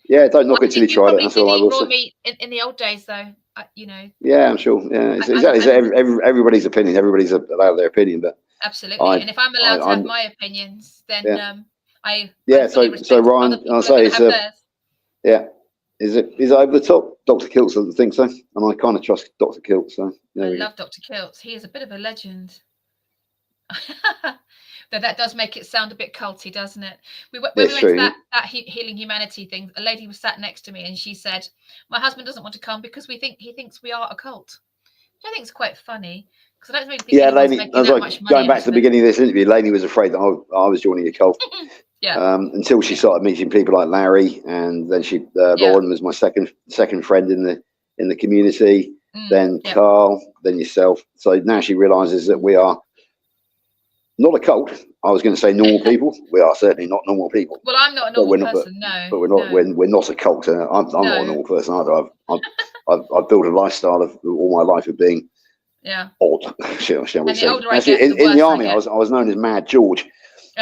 Yeah, don't knock it till you tried it. That's all I will say. Raw meat in the old days, though. Yeah, I'm sure. Yeah, it's everybody's opinion. Everybody's allowed their opinion, but absolutely. And if I'm allowed to have my opinions, then I so Ryan, I'll say is it over the top? Dr. Kiltz doesn't think so, and I kind of trust Dr. Kiltz. So I love Dr. Kiltz. He is a bit of a legend. Though that does make it sound a bit culty, doesn't it? When we went to that Healing Humanity thing, a lady was sat next to me and she said, "My husband doesn't want to come because he thinks we are a cult," which I think is quite funny. Because I don't really think Lainey, I was like, going back to the beginning of this interview, Lainey was afraid that I was joining a cult. Until she started meeting people like Larry, and then Lauren was my second friend in the community. Then Carl, then yourself. So now she realizes that we are not a cult. I was going to say normal people. We are certainly not normal people. Well, I'm not a normal person. But we're not. No. We're not a cult. I'm not a normal person either. I've built a lifestyle of all my life of being odd, shall we say? Actually, in the army, I was known as Mad George.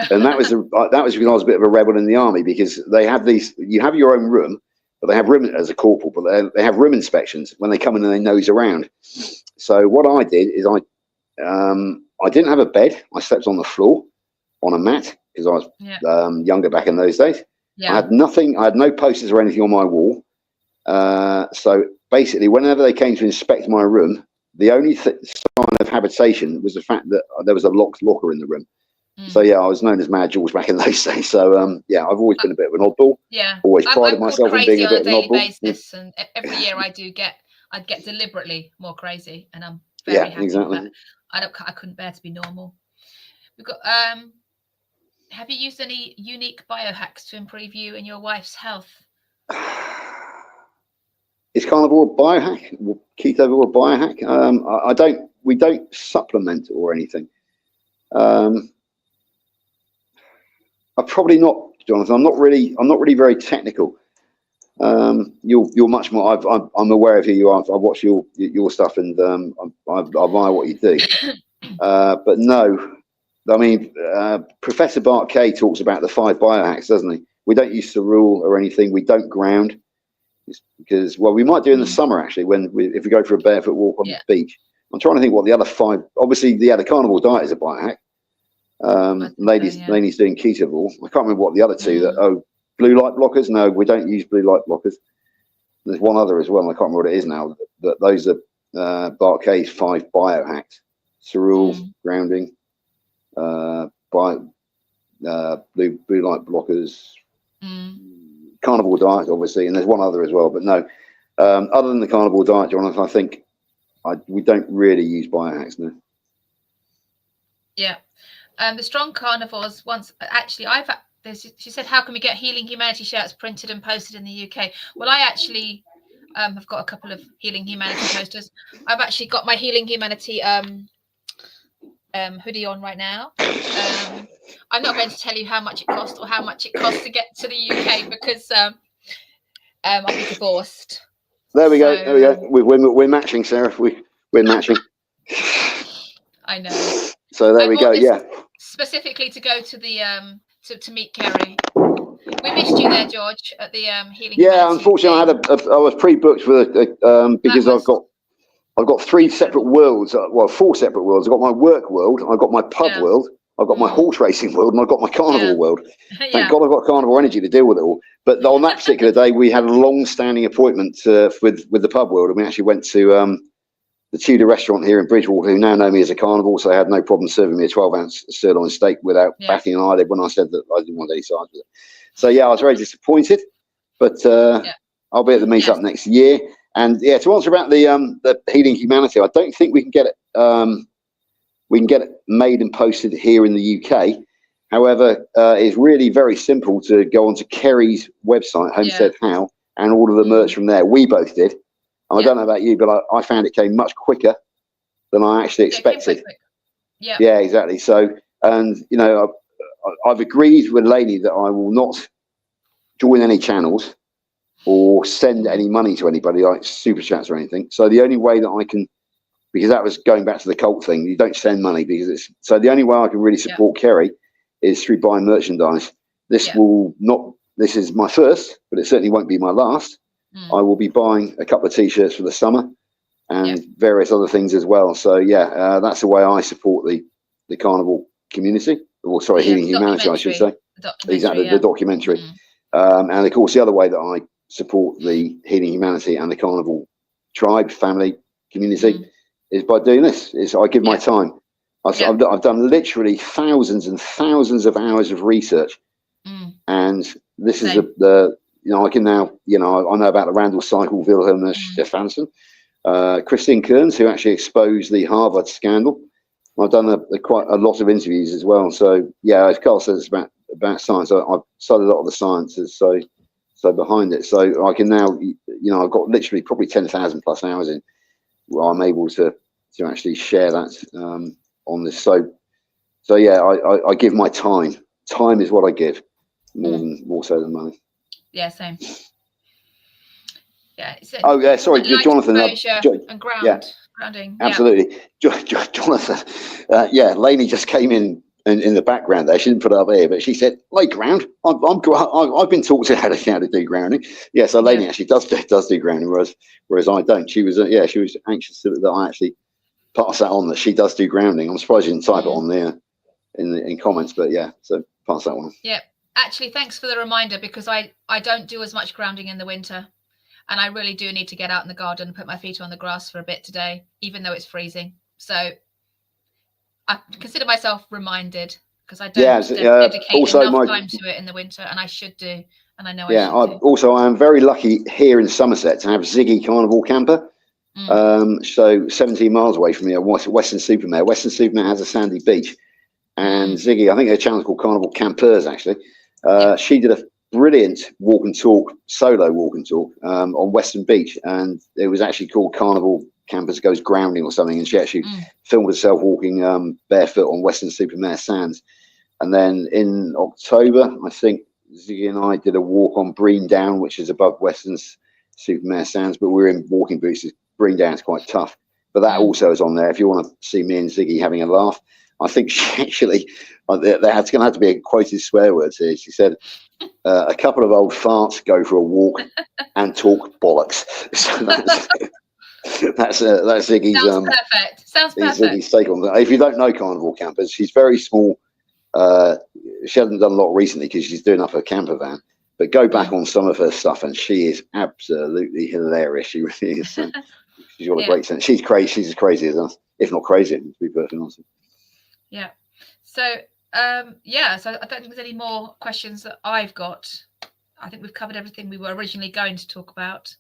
And that was because I was a bit of a rebel in the army, because they have you have your own room, but they have room as a corporal, but they have room inspections when they come in and they nose around. So what I did is I didn't have a bed. I slept on the floor on a mat, because I was younger back in those days. I had nothing. I had no posters or anything on my wall. So basically, whenever they came to inspect my room, the only sign of habitation was the fact that there was a locked locker in the room. So yeah, I was known as Mad George back in those days. So yeah, I've always been a bit of an oddball. Yeah, always prided myself in being a bit of an oddball. Basis, and every year I'd get deliberately more crazy, and I'm very happy with that. I couldn't bear to be normal. We've got have you used any unique biohacks to improve you and your wife's health? Is carnivore a biohack? Keto a biohack? We don't supplement or anything. I'm probably not, Jonathan. I'm not really very technical. You're much more. I'm aware of who you are. I watch your stuff, and I admire what you do. But no, I mean, Professor Bart Kay talks about the 5 biohacks, doesn't he? We don't use cerule or anything. We don't ground, because we might do in the summer actually if we go for a barefoot walk on the beach. I'm trying to think what the other 5. Obviously, the carnivore diet is a biohack. Ladies doing ketovore. I can't remember what the other 2 blue light blockers. No, we don't use blue light blockers. There's one other as well, and I can't remember what it is now. But those are Bart Kay's 5 biohacks: cerule, grounding, blue light blockers, carnivore diet, obviously, and there's one other as well. But no, other than the carnivore diet, Jonathan, I think we don't really use biohacks now. Yeah. The Strong Carnivores once actually she said, how can we get Healing Humanity shirts printed and posted in the UK? Well, I actually have got a couple of Healing Humanity posters. I've actually got my Healing Humanity hoodie on right now. I'm not going to tell you how much it cost or how much it costs to get to the UK, because I'll be divorced. There we go. There we go. We're matching, Sarah. We're matching. I know. So there we go. Yeah. Specifically to go to the to meet Kerry. We missed you there, George, at the Healing. Yeah, unfortunately, I was pre-booked for because I've got 3 separate worlds. 4 separate worlds. I've got my work world, I've got my pub world, I've got my horse racing world, and I've got my carnivore world. Thank God I've got carnivore energy to deal with it all. But on that particular day, we had a long-standing appointment with the pub world, and we actually went to the Tudor restaurant here in Bridgewater, who now know me as a carnivore, so they had no problem serving me a 12-ounce sirloin steak without batting an eyelid when I said that I didn't want any sides with it. So yeah, I was very disappointed, but I'll be at the meetup next year. And yeah, to answer about the Healing Humanity, I don't think we can get it made and posted here in the UK. However, it's really very simple to go onto Kerry's website, Homestead How, and order the merch from there. We both did. I don't know about you, but I found it came much quicker than I actually expected. Yeah, exactly. So, and you know, I've agreed with Lainey that I will not join any channels or send any money to anybody, like super chats or anything. So the only way that I can, because that was going back to the cult thing, you don't send money because it's, so the only way I can really support Kerry is through buying merchandise. This will not, this is my first, but it certainly won't be my last. I will be buying a couple of t-shirts for the summer and various other things as well. So yeah, that's the way I support the carnivore community, or sorry, Healing Humanity, I should say. Exactly, the documentary. And of course, the other way that I support the Healing Humanity and the carnivore tribe, family, community is by doing this. Is I give my time. I've done literally thousands and thousands of hours of research, and this is the you know, I can now, you know, I know about the Randall cycle, Wilhelm Stefansson, Christine Kearns, who actually exposed the Harvard scandal. I've done quite a lot of interviews as well. So yeah, as Carl says, it's about science. I've studied a lot of the sciences, so behind it. So I can now, you know, I've got literally probably 10,000 plus hours in where I'm able to actually share that on this. So yeah, I give my time. Time is what I give more so than money. Yeah, same. Yeah. Oh yeah, sorry, Jonathan. And grounding. Absolutely, Jonathan. Yeah, Lainey just came in the background there. She didn't put it up here, but she said, "Like ground. I've been taught how to do grounding." Yeah, so Lainey actually does do grounding, whereas I don't. She was she was anxious that I actually pass that on, that she does do grounding. I'm surprised you didn't type it on there in comments, but yeah. So pass that one on. Yeah. Actually, thanks for the reminder, because I don't do as much grounding in the winter, and I really do need to get out in the garden and put my feet on the grass for a bit today, even though it's freezing. So I consider myself reminded, because I don't dedicate enough time to it in the winter, and I should do, and I know I should do. I am very lucky here in Somerset to have Ziggy Carnivore Camper. So 17 miles away from me, Western Supermare. Western Supermare has a sandy beach, and Ziggy, I think their channel's called Carnival Campers, actually. She did a brilliant walk and talk, solo walk and talk on Western Beach, and it was actually called Carnival Campers Goes Grounding or something, and she actually filmed herself walking barefoot on Western Supermare sands. And then in October, I think Ziggy and I did a walk on Brean Down, which is above Western Supermare sands, but we're in walking boots. Brean Down is quite tough, but that also is on there if you want to see me and Ziggy having a laugh. I think she actually, there's going to have to be a quoted swear words here. She said, a couple of old farts go for a walk and talk bollocks. So that's Ziggy's. Sounds perfect. Sounds perfect. Ziggy's take on that. If you don't know Carnivore Campers, she's very small. She hasn't done a lot recently because she's doing up her camper van. But go back on some of her stuff, and she is absolutely hilarious. She really is. She's got a great sense. She's crazy. She's as crazy as us, if not crazier, to be perfectly honest. Yeah. So so I don't think there's any more questions that I've got. I think we've covered everything we were originally going to talk about.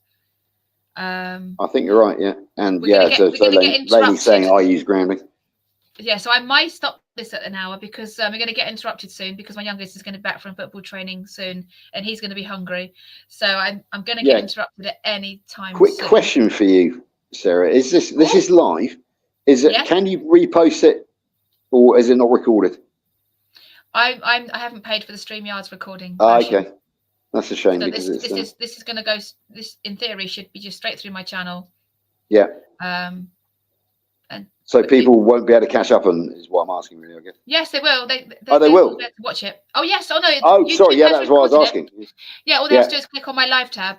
I think you're right, yeah. And Lainey's saying I use grounding. Yeah, so I might stop this at an hour, because we're going to get interrupted soon, because my youngest is going to be back from football training soon, and he's going to be hungry. So I'm going to get interrupted at any time. Quick question for you, Sarah. Is this is live? Is it? Yeah. Can you repost it, or is it not recorded? I haven't paid for the StreamYard's recording. Okay, that's a shame. So because this is going to go. This in theory should be just straight through my channel. Yeah. And so people won't be able to catch up on, is what I'm asking, really, I guess. Yes, they will. They will be able to watch it. Oh yes. Oh no. Oh, YouTube, sorry. Yeah, that's what I was asking. Yeah, all they have to do is click on my live tab.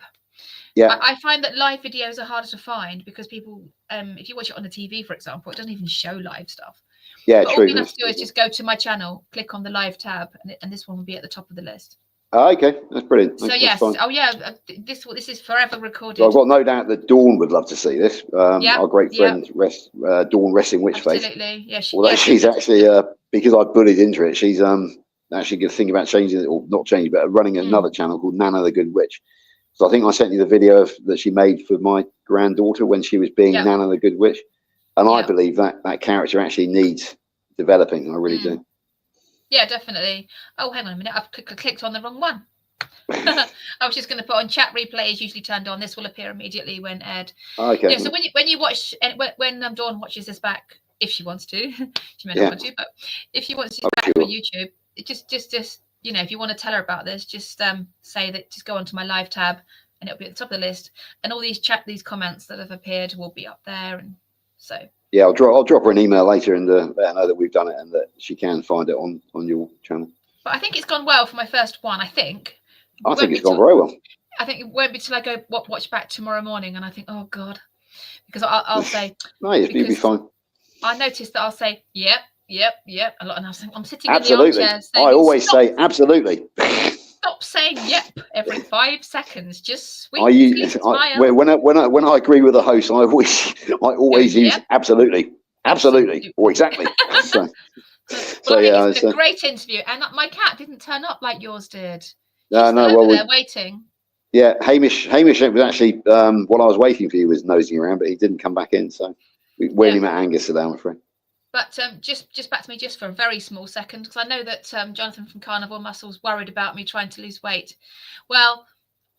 Yeah. I find that live videos are harder to find, because people, if you watch it on the TV, for example, it doesn't even show live stuff. Yeah, but true. All you have to do is just go to my channel, click on the live tab, and this one will be at the top of the list. Okay, that's brilliant. So yes, this is forever recorded. So I've got no doubt that Dawn would love to see this. Our great friend, Dawn Wrestling Witchface. Absolutely, yeah. She's actually, because I bullied into it, she's actually going to think about changing it, or not changing, but running another channel called Nana the Good Witch. So I think I sent you the video that she made for my granddaughter when she was being Nana the Good Witch, and I believe that character actually needs developing. I really do. Yeah, definitely. Oh, hang on a minute. I've clicked on the wrong one. I was just going to put on chat replay is usually turned on. This will appear immediately when aired. Okay. Yeah. So when you watch, when Dawn watches this back, if she wants to, she may not want to, but if she wants to back for YouTube, it just if you want to tell her about this, just say that. Just go onto my live tab, and it'll be at the top of the list, and all these comments that have appeared will be up there, and so. Yeah, I'll drop her an email later and let her know that we've done it and that she can find it on your channel. But I think it's gone well for my first one. I think it's gone very well. I think it won't be till I go watch back tomorrow morning, and I think, oh God, because I'll say no, you'll be fine. I noticed that I'll say yep a lot, and I'm sitting absolutely. in the armchair saying, I always say absolutely. Stop saying yep every 5 seconds. Just sweet. When I agree with the host, I always use absolutely, or exactly. It's a great interview, and my cat didn't turn up like yours did. They're waiting. Yeah, Hamish was actually while I was waiting for you was nosing around, but he didn't come back in, so we only met Angus today, I'm afraid. But just back to me just for a very small second, because I know that Jonathan from Carnivore Muscle's worried about me trying to lose weight. Well,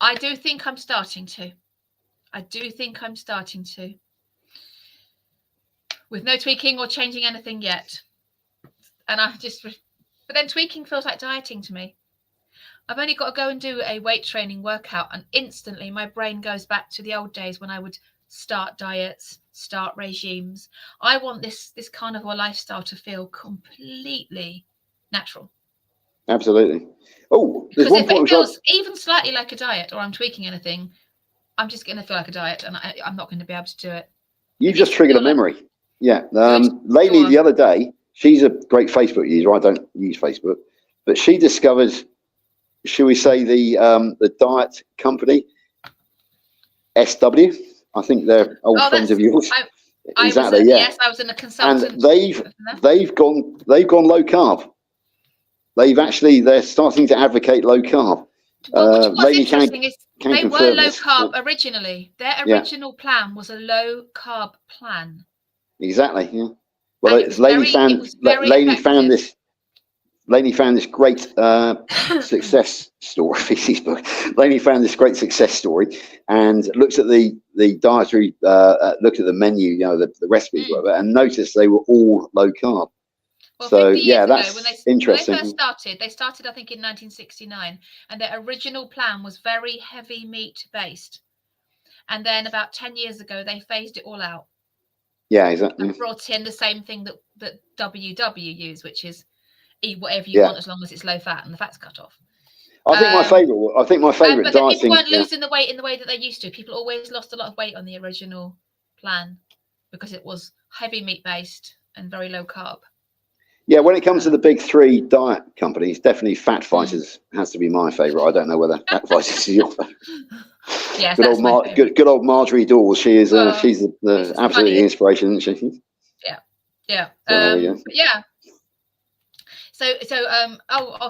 I do think I'm starting to. With no tweaking or changing anything yet. And but then tweaking feels like dieting to me. I've only got to go and do a weight training workout, and instantly my brain goes back to the old days when I would start diets, start regimes. I want this carnivore lifestyle to feel completely natural. Absolutely. Oh, because if it feels even slightly like a diet, or I'm tweaking anything, I'm just going to feel like a diet, and I'm not going to be able to do it. You just triggered a memory. Yeah. Lainey the other day, she's a great Facebook user. I don't use Facebook. but she discovered, shall we say, the diet company SW. I think they're old friends of yours. Exactly. Yes, I was in a consultant. And they've gone low carb. They're starting to advocate low carb. Well, what's interesting is they were low carb originally. Their original plan was a low carb plan. Exactly. Yeah. Well, Lainey found this great success story. Feces book. Lainey found this great success story and looked at the dietary, looked at the menu, you know, the recipes, whatever, and noticed they were all low carb. Well, so 50 years ago, that's interesting. When they started, I think, in 1969, and their original plan was very heavy meat based. And then about 10 years ago, they phased it all out. Yeah, exactly. And brought in the same thing that WW use, which is eat whatever you want as long as it's low fat and the fat's cut off. I think my favorite but dieting. People weren't losing the weight in the way that they used to. People always lost a lot of weight on the original plan because it was heavy meat based and very low carb. Yeah, when it comes to the big three diet companies, definitely Fat Fighters has to be my favourite. I don't know whether Fat Fighters is your favourite. Yes, good old Marjorie Dawes. She is. She's the absolutely inspiration, isn't she? Yeah. Yeah. So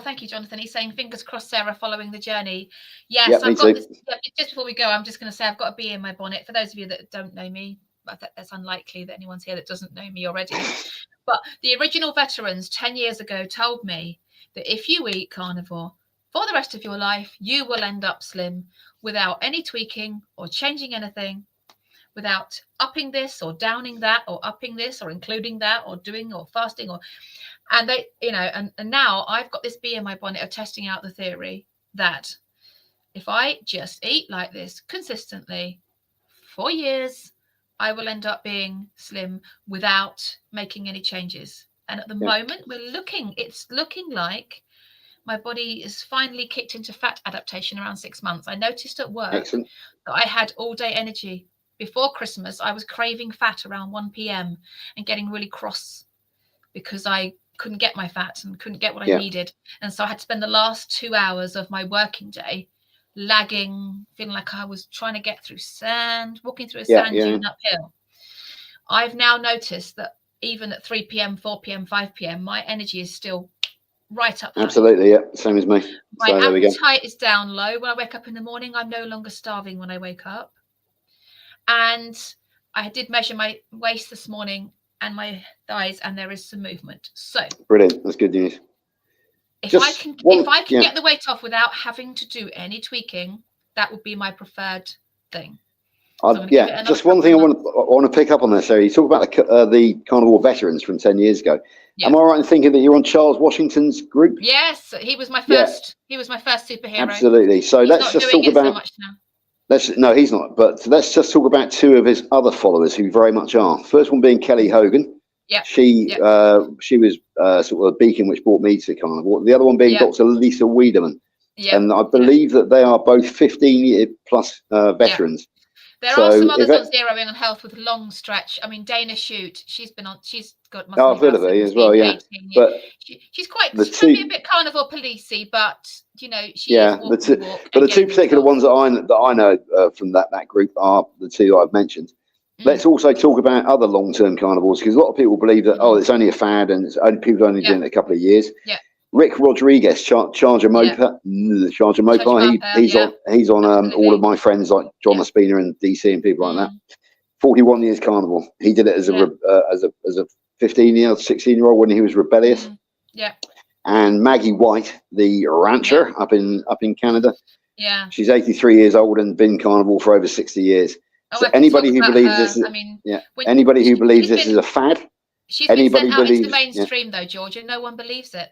thank you, Jonathan. He's saying fingers crossed, Sarah, following the journey. Yes, yep, I've got this. Just before we go, I'm just going to say I've got a bee in my bonnet. For those of you that don't know me, that's unlikely that anyone's here that doesn't know me already. But the original veterans 10 years ago told me that if you eat carnivore for the rest of your life, you will end up slim without any tweaking or changing anything, without upping this or downing that or upping this or including that or doing or fasting and they, you know, and now I've got this bee in my bonnet of testing out the theory that if I just eat like this consistently for years, I will end up being slim without making any changes. And at the moment it's looking like my body is finally kicked into fat adaptation around 6 months. I noticed at work that I had all day energy. Before Christmas, I was craving fat around 1 p.m. and getting really cross because I couldn't get my fat and couldn't get what I needed. And so I had to spend the last 2 hours of my working day lagging, feeling like I was trying to get through sand, walking through a sand dune uphill. I've now noticed that even at 3 p.m., 4 p.m., 5 p.m., my energy is still right up high. Absolutely, yeah, same as me. My appetite is down low. When I wake up in the morning, I'm no longer starving when I wake up. And I did measure my waist this morning and my thighs, and there is some movement. So brilliant, that's good news. If I can get the weight off without having to do any tweaking, that would be my preferred thing. Just one thing I want to pick up on there, Sarah. You talk about the carnivore veterans from 10 years ago. Am I right in thinking that you're on Charles Washington's group? Yes, he was my first. He was my first superhero. Absolutely. So let's just talk about. So much now. No, he's not. But let's just talk about two of his other followers who very much are. First one being Kelly Hogan. Yeah. She was sort of a beacon which brought me to carnivore. The other one being Dr. Lisa Wiedemann. Yeah. And I believe that they are both 15-year plus veterans. There are some others on Zeroing on Health with long stretch. I mean, Dana Shute, she's got. I've heard of her as well, yeah. But she can be a bit carnivore policey, but you know, she is walk the walk. But the two particular ones that I know from that group are the two I've mentioned. Let's also talk about other long-term carnivores, because a lot of people believe that it's only a fad and people only doing it a couple of years. Yeah. Rick Rodriguez, Charger Mopa, he's on all of my friends like John Espina and DC and people like that. 41 years carnivore. He did it as a 15-year, 16-year-old when he was rebellious. Yeah. And Maggie White, the rancher up in Canada. Yeah. She's 83 years old and been carnivore for over 60 years. So anybody who believes this is a fad. She's been sent out into the mainstream though, Georgia. No one believes it.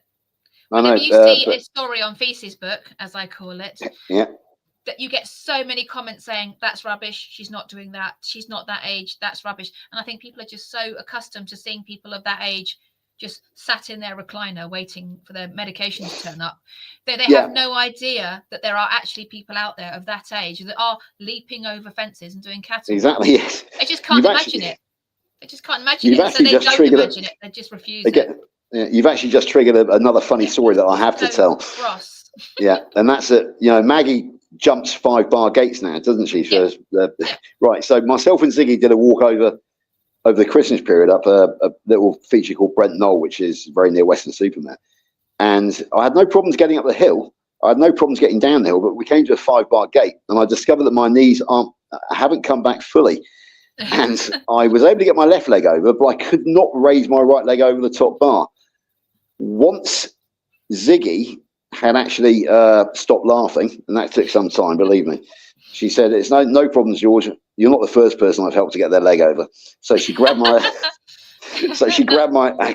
Whenever you see a story on Feces Book, as I call it, that you get so many comments saying that's rubbish, she's not doing that, she's not that age, that's rubbish. And I think people are just so accustomed to seeing people of that age just sat in their recliner waiting for their medication to turn up. They have no idea that there are actually people out there of that age that are leaping over fences and doing cattle. Exactly, yes. They just can't imagine it. They just can't imagine it. So they don't imagine it. They just refuse it. You've actually just triggered another funny story that I have to tell. Cross. Yeah, and that's it. You know, Maggie jumps 5-bar gates now, doesn't she? Right. So myself and Ziggy did a walk over the Christmas period up a little feature called Brent Knoll, which is very near Weston-super-Mare. And I had no problems getting up the hill. I had no problems getting down the hill, but we came to a 5-bar gate, and I discovered that my knees haven't come back fully. And I was able to get my left leg over, but I could not raise my right leg over the top bar. Once Ziggy had actually stopped laughing, and that took some time, believe me. She said, "It's no problems, George. You're not the first person I've helped to get their leg over." So she grabbed my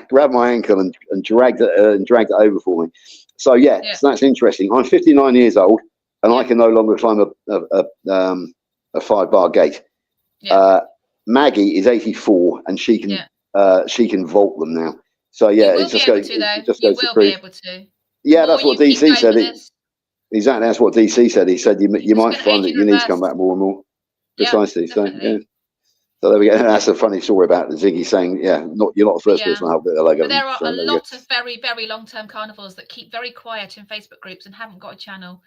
grabbed my ankle and dragged it over for me. So so that's interesting. I'm 59 years old, and I can no longer climb a 5-bar gate. Maggie is 84, and she can vault them now. So it just goes to prove. Yeah, that's what DC said. Exactly, that's what DC said. He said you might find that your knees come back more and more. Precisely. So So there we go. That's a funny story about Ziggy saying, you're not the first person to help their leg over. But there are a lot of very, very long-term carnivores that keep very quiet in Facebook groups and haven't got a channel.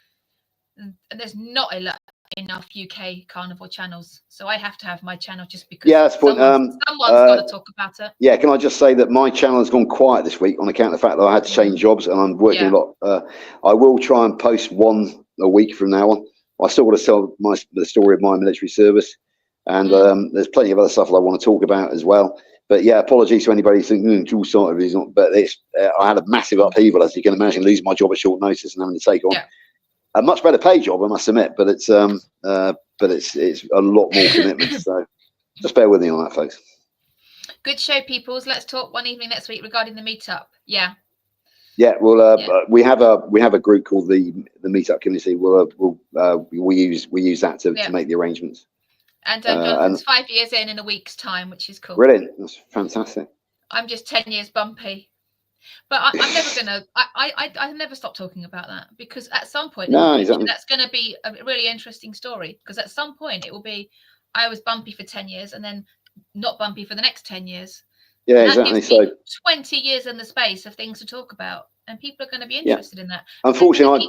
And there's not enough UK carnivore channels, so I have to have my channel just because someone's got to talk about it. Yeah, can I just say that my channel has gone quiet this week on account of the fact that I had to change jobs and I'm working a lot. I will try and post one a week from now on. I still want to tell the story of my military service, and there's plenty of other stuff that I want to talk about as well. But apologies to anybody thinking Jules Sartre is not. But I had a massive upheaval, as you can imagine, losing my job at short notice and having to take on a much better paid job, I must admit, but it's a lot more commitment. So just bear with me on that, folks. Good show, peoples. Let's talk one evening next week regarding the meetup. Yeah. Well, we have a group called the Meetup Community. We use that to make the arrangements. And Jonathan's 5 years in a week's time, which is cool. Brilliant. That's fantastic. I'm just 10 years bumpy. But I'm never gonna. I never stop talking about that, because at some point, that's going to be a really interesting story. Because at some point, it will be, I was bumpy for 10 years, and then not bumpy for the next 10 years. Yeah, exactly. So 20 years in the space of things to talk about, and people are going to be interested in that. Unfortunately,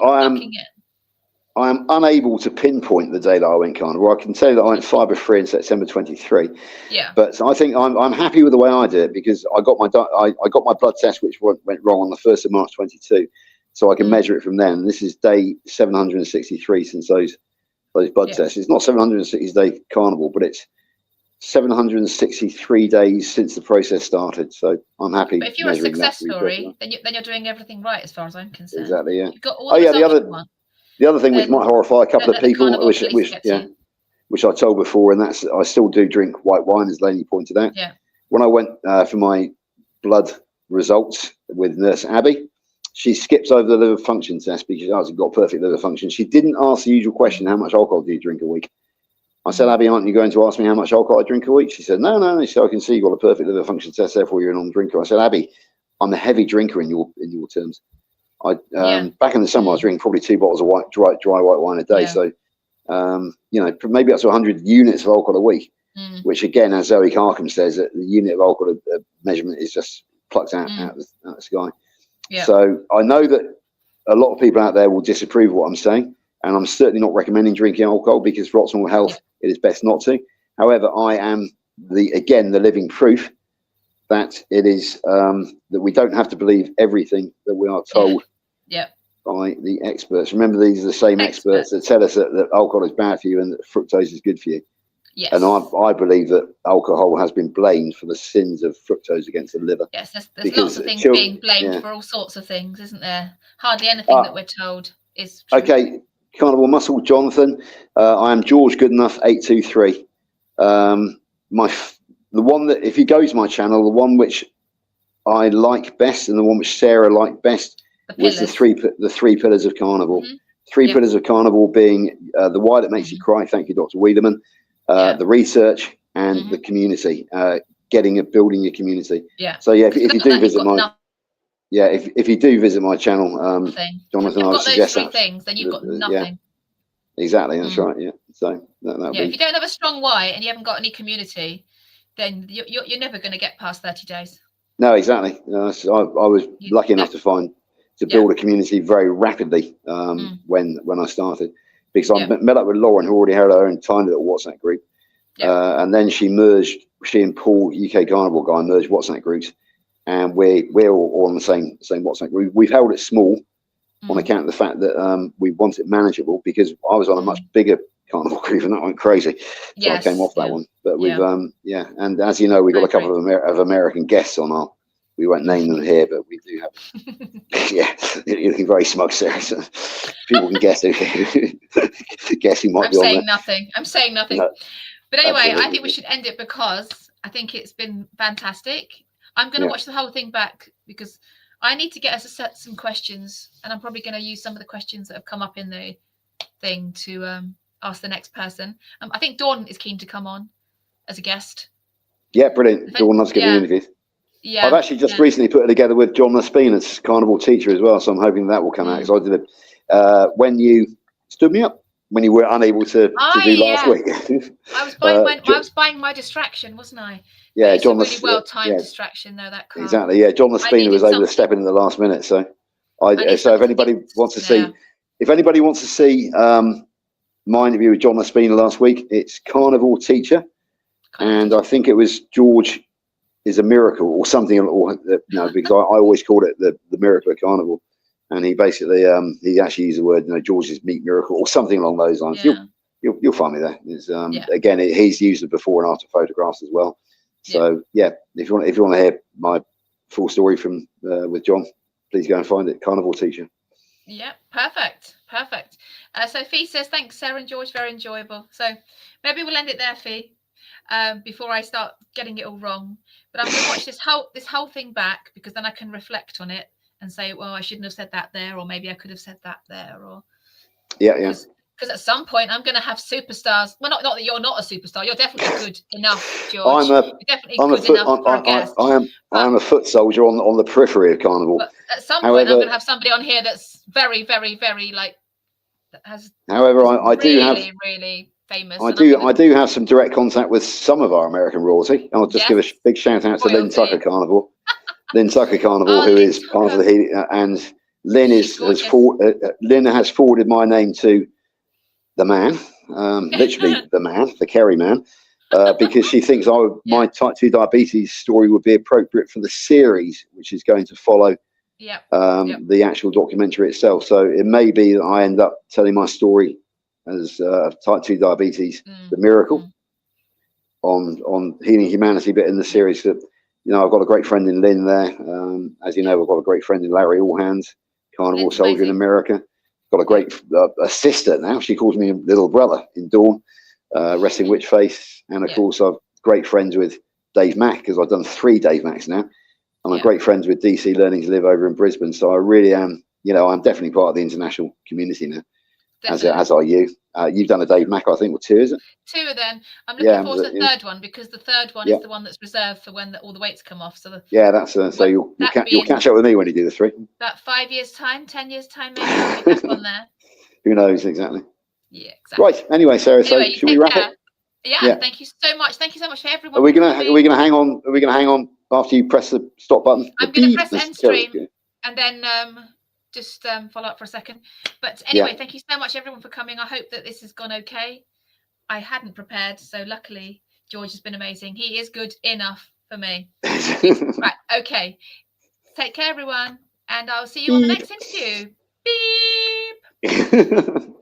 I am unable to pinpoint the day that I went carnivore. I can tell you that I went fibre-free in September 23. Yeah. But I think I'm happy with the way I did it, because I got my blood test, which went wrong on the 1st of March 22, so I can measure it from then. And this is day 763 since those blood tests. It's not 760 day carnivore, but it's 763 days since the process started. So I'm happy. But if you're a success story, then you're doing everything right, as far as I'm concerned. Exactly. Yeah. You've got all the other thing which might horrify a couple of people, which I told before, and that's I still do drink white wine, as Lainey pointed out. Yeah. When I went for my blood results with Nurse Abby, she skipped over the liver function test because I've got perfect liver function. She didn't ask the usual question, how much alcohol do you drink a week? I said, Abby, aren't you going to ask me how much alcohol I drink a week? She said, no. She said, I can see you've got a perfect liver function test, therefore you're a non-drinker. I said, Abby, I'm a heavy drinker in your terms. Back in the summer, I was drinking probably 2 bottles of dry white wine a day. Yeah. So, maybe up to 100 units of alcohol a week, which again, as Zoe Carcom says, that the unit of alcohol measurement is just plucked out of the sky. Yeah. So I know that a lot of people out there will disapprove of what I'm saying, and I'm certainly not recommending drinking alcohol, because for optimal health, it is best not to. However, I am the living proof that it is that we don't have to believe everything that we are told. By the experts. Remember, these are the same experts that tell us that alcohol is bad for you and that fructose is good for you. Yes. And I believe that alcohol has been blamed for the sins of fructose against the liver. Yes, there's lots of things being blamed for all sorts of things, isn't there? Hardly anything that we're told is true. Okay, Carnivore Muscle, Jonathan. I am George Goodenough 823. The one that, if you go to my channel, the one which I like best and the one which Sarah liked best was the three pillars of carnivore. Three pillars of carnivore being the why that makes you cry. Thank you, Dr. Wiedemann. The research and the community, building your community. Yeah. So if you do visit my if you do visit my channel, Jonathan, I would suggest that. Things, then you've got nothing. Yeah, exactly. That's right. Yeah. So if you don't have a strong why and you haven't got any community, then you're never going to get past 30 days. No, exactly. So I was lucky enough to build a community very rapidly when I started, because I met up with Lauren, who already had her own tiny little WhatsApp group, and then she and Paul, UK Carnivore guy, merged WhatsApp groups, and we're all on the same WhatsApp group. We've held it small on account of the fact that we want it manageable, because I was on a much bigger carnivore group and that went crazy, so I came off that one. But we've and as you know, we've got a couple of American guests on our. We won't name them here, but we do have. You're looking very smug, Sarah. So people can guess who might be on there. I'm saying nothing. No, but anyway, absolutely. I think we should end it because I think it's been fantastic. I'm going to watch the whole thing back because I need to get us some questions, and I'm probably going to use some of the questions that have come up in the thing to ask the next person. I think Dawn is keen to come on as a guest. Yeah, brilliant. Dawn loves giving interviews. Yeah, I've actually just recently put it together with John Laspine as carnivore teacher as well, so I'm hoping that will come out. Because I did it when you stood me up when you were unable to do last week. I was buying my distraction, wasn't I? Yeah, John. Really well-timed distraction, though. That car. Exactly. Yeah, John Laspine was able to step in the last minute. So if anybody wants to see, my interview with John Laspine last week, it's carnivore teacher, and I think it was George is a miracle or something, or because I always called it the miracle of carnivore, and he basically he actually used the word George's meat miracle or something along those lines. You'll find me there. It's, again, he's used the before and after photographs as well. So if you want to hear my full story from with John, please go and find it. Carnivore teacher. Yeah, perfect. So Fee says thanks, Sarah and George, very enjoyable. So maybe we'll end it there, Fee. Before I start getting it all wrong, but I'm going to watch this whole thing back, because then I can reflect on it and say, well, I shouldn't have said that there, or maybe I could have said that there, or because at some point I'm going to have superstars. Well, not that you're not a superstar. You're definitely good enough, George. You're definitely good enough for a guest. I am a foot soldier on the periphery of carnivore. But at some point, I'm going to have somebody on here that's very, very, very that has. However, I do have really famous. I do have some direct contact with some of our American royalty. I'll just give a big shout out to Lynn Tucker Carnivore. Lynn Tucker Carnivore, who is part of the Healing, and Lynn Lynn has forwarded my name to the man, literally the man, the Kerry man, because she thinks my type 2 diabetes story would be appropriate for the series, which is going to follow the actual documentary itself. So it may be that I end up telling my story as type 2 diabetes, the miracle on Healing Humanity, but in the series that, I've got a great friend in Lynn there. As you know, I've got a great friend in Larry Allhands, carnivore soldier in America. Got a great a sister now. She calls me little brother in Dawn, Wrestling Witch Face. And of course, I've great friends with Dave Mack, because I've done 3 Dave Macks now. I'm great friends with DC Learning to Live over in Brisbane. So I really am, I'm definitely part of the international community now. As are you. You've done a Dave Mack, I think, or 2, is it? 2 of them. I'm looking forward to the third one, because the third one is the one that's reserved for when all the weights come off. So that's so you'll catch up with me when you do the 3. About 5 years' time, 10 years' time, maybe I'll be back on there. Who knows exactly? Yeah, exactly. Right. Anyway, Sarah. So should we wrap it? Yeah. Thank you so much. Thank you so much for everyone. Are we gonna hang on? Are we gonna hang on after you press the stop button? I'm gonna press end stream and then just follow up for a second. But anyway, thank you so much everyone for coming. I hope that this has gone okay. I hadn't prepared, so luckily George has been amazing. He is good enough for me. Right, okay. Take care everyone, and I'll see you on the next interview. Beep.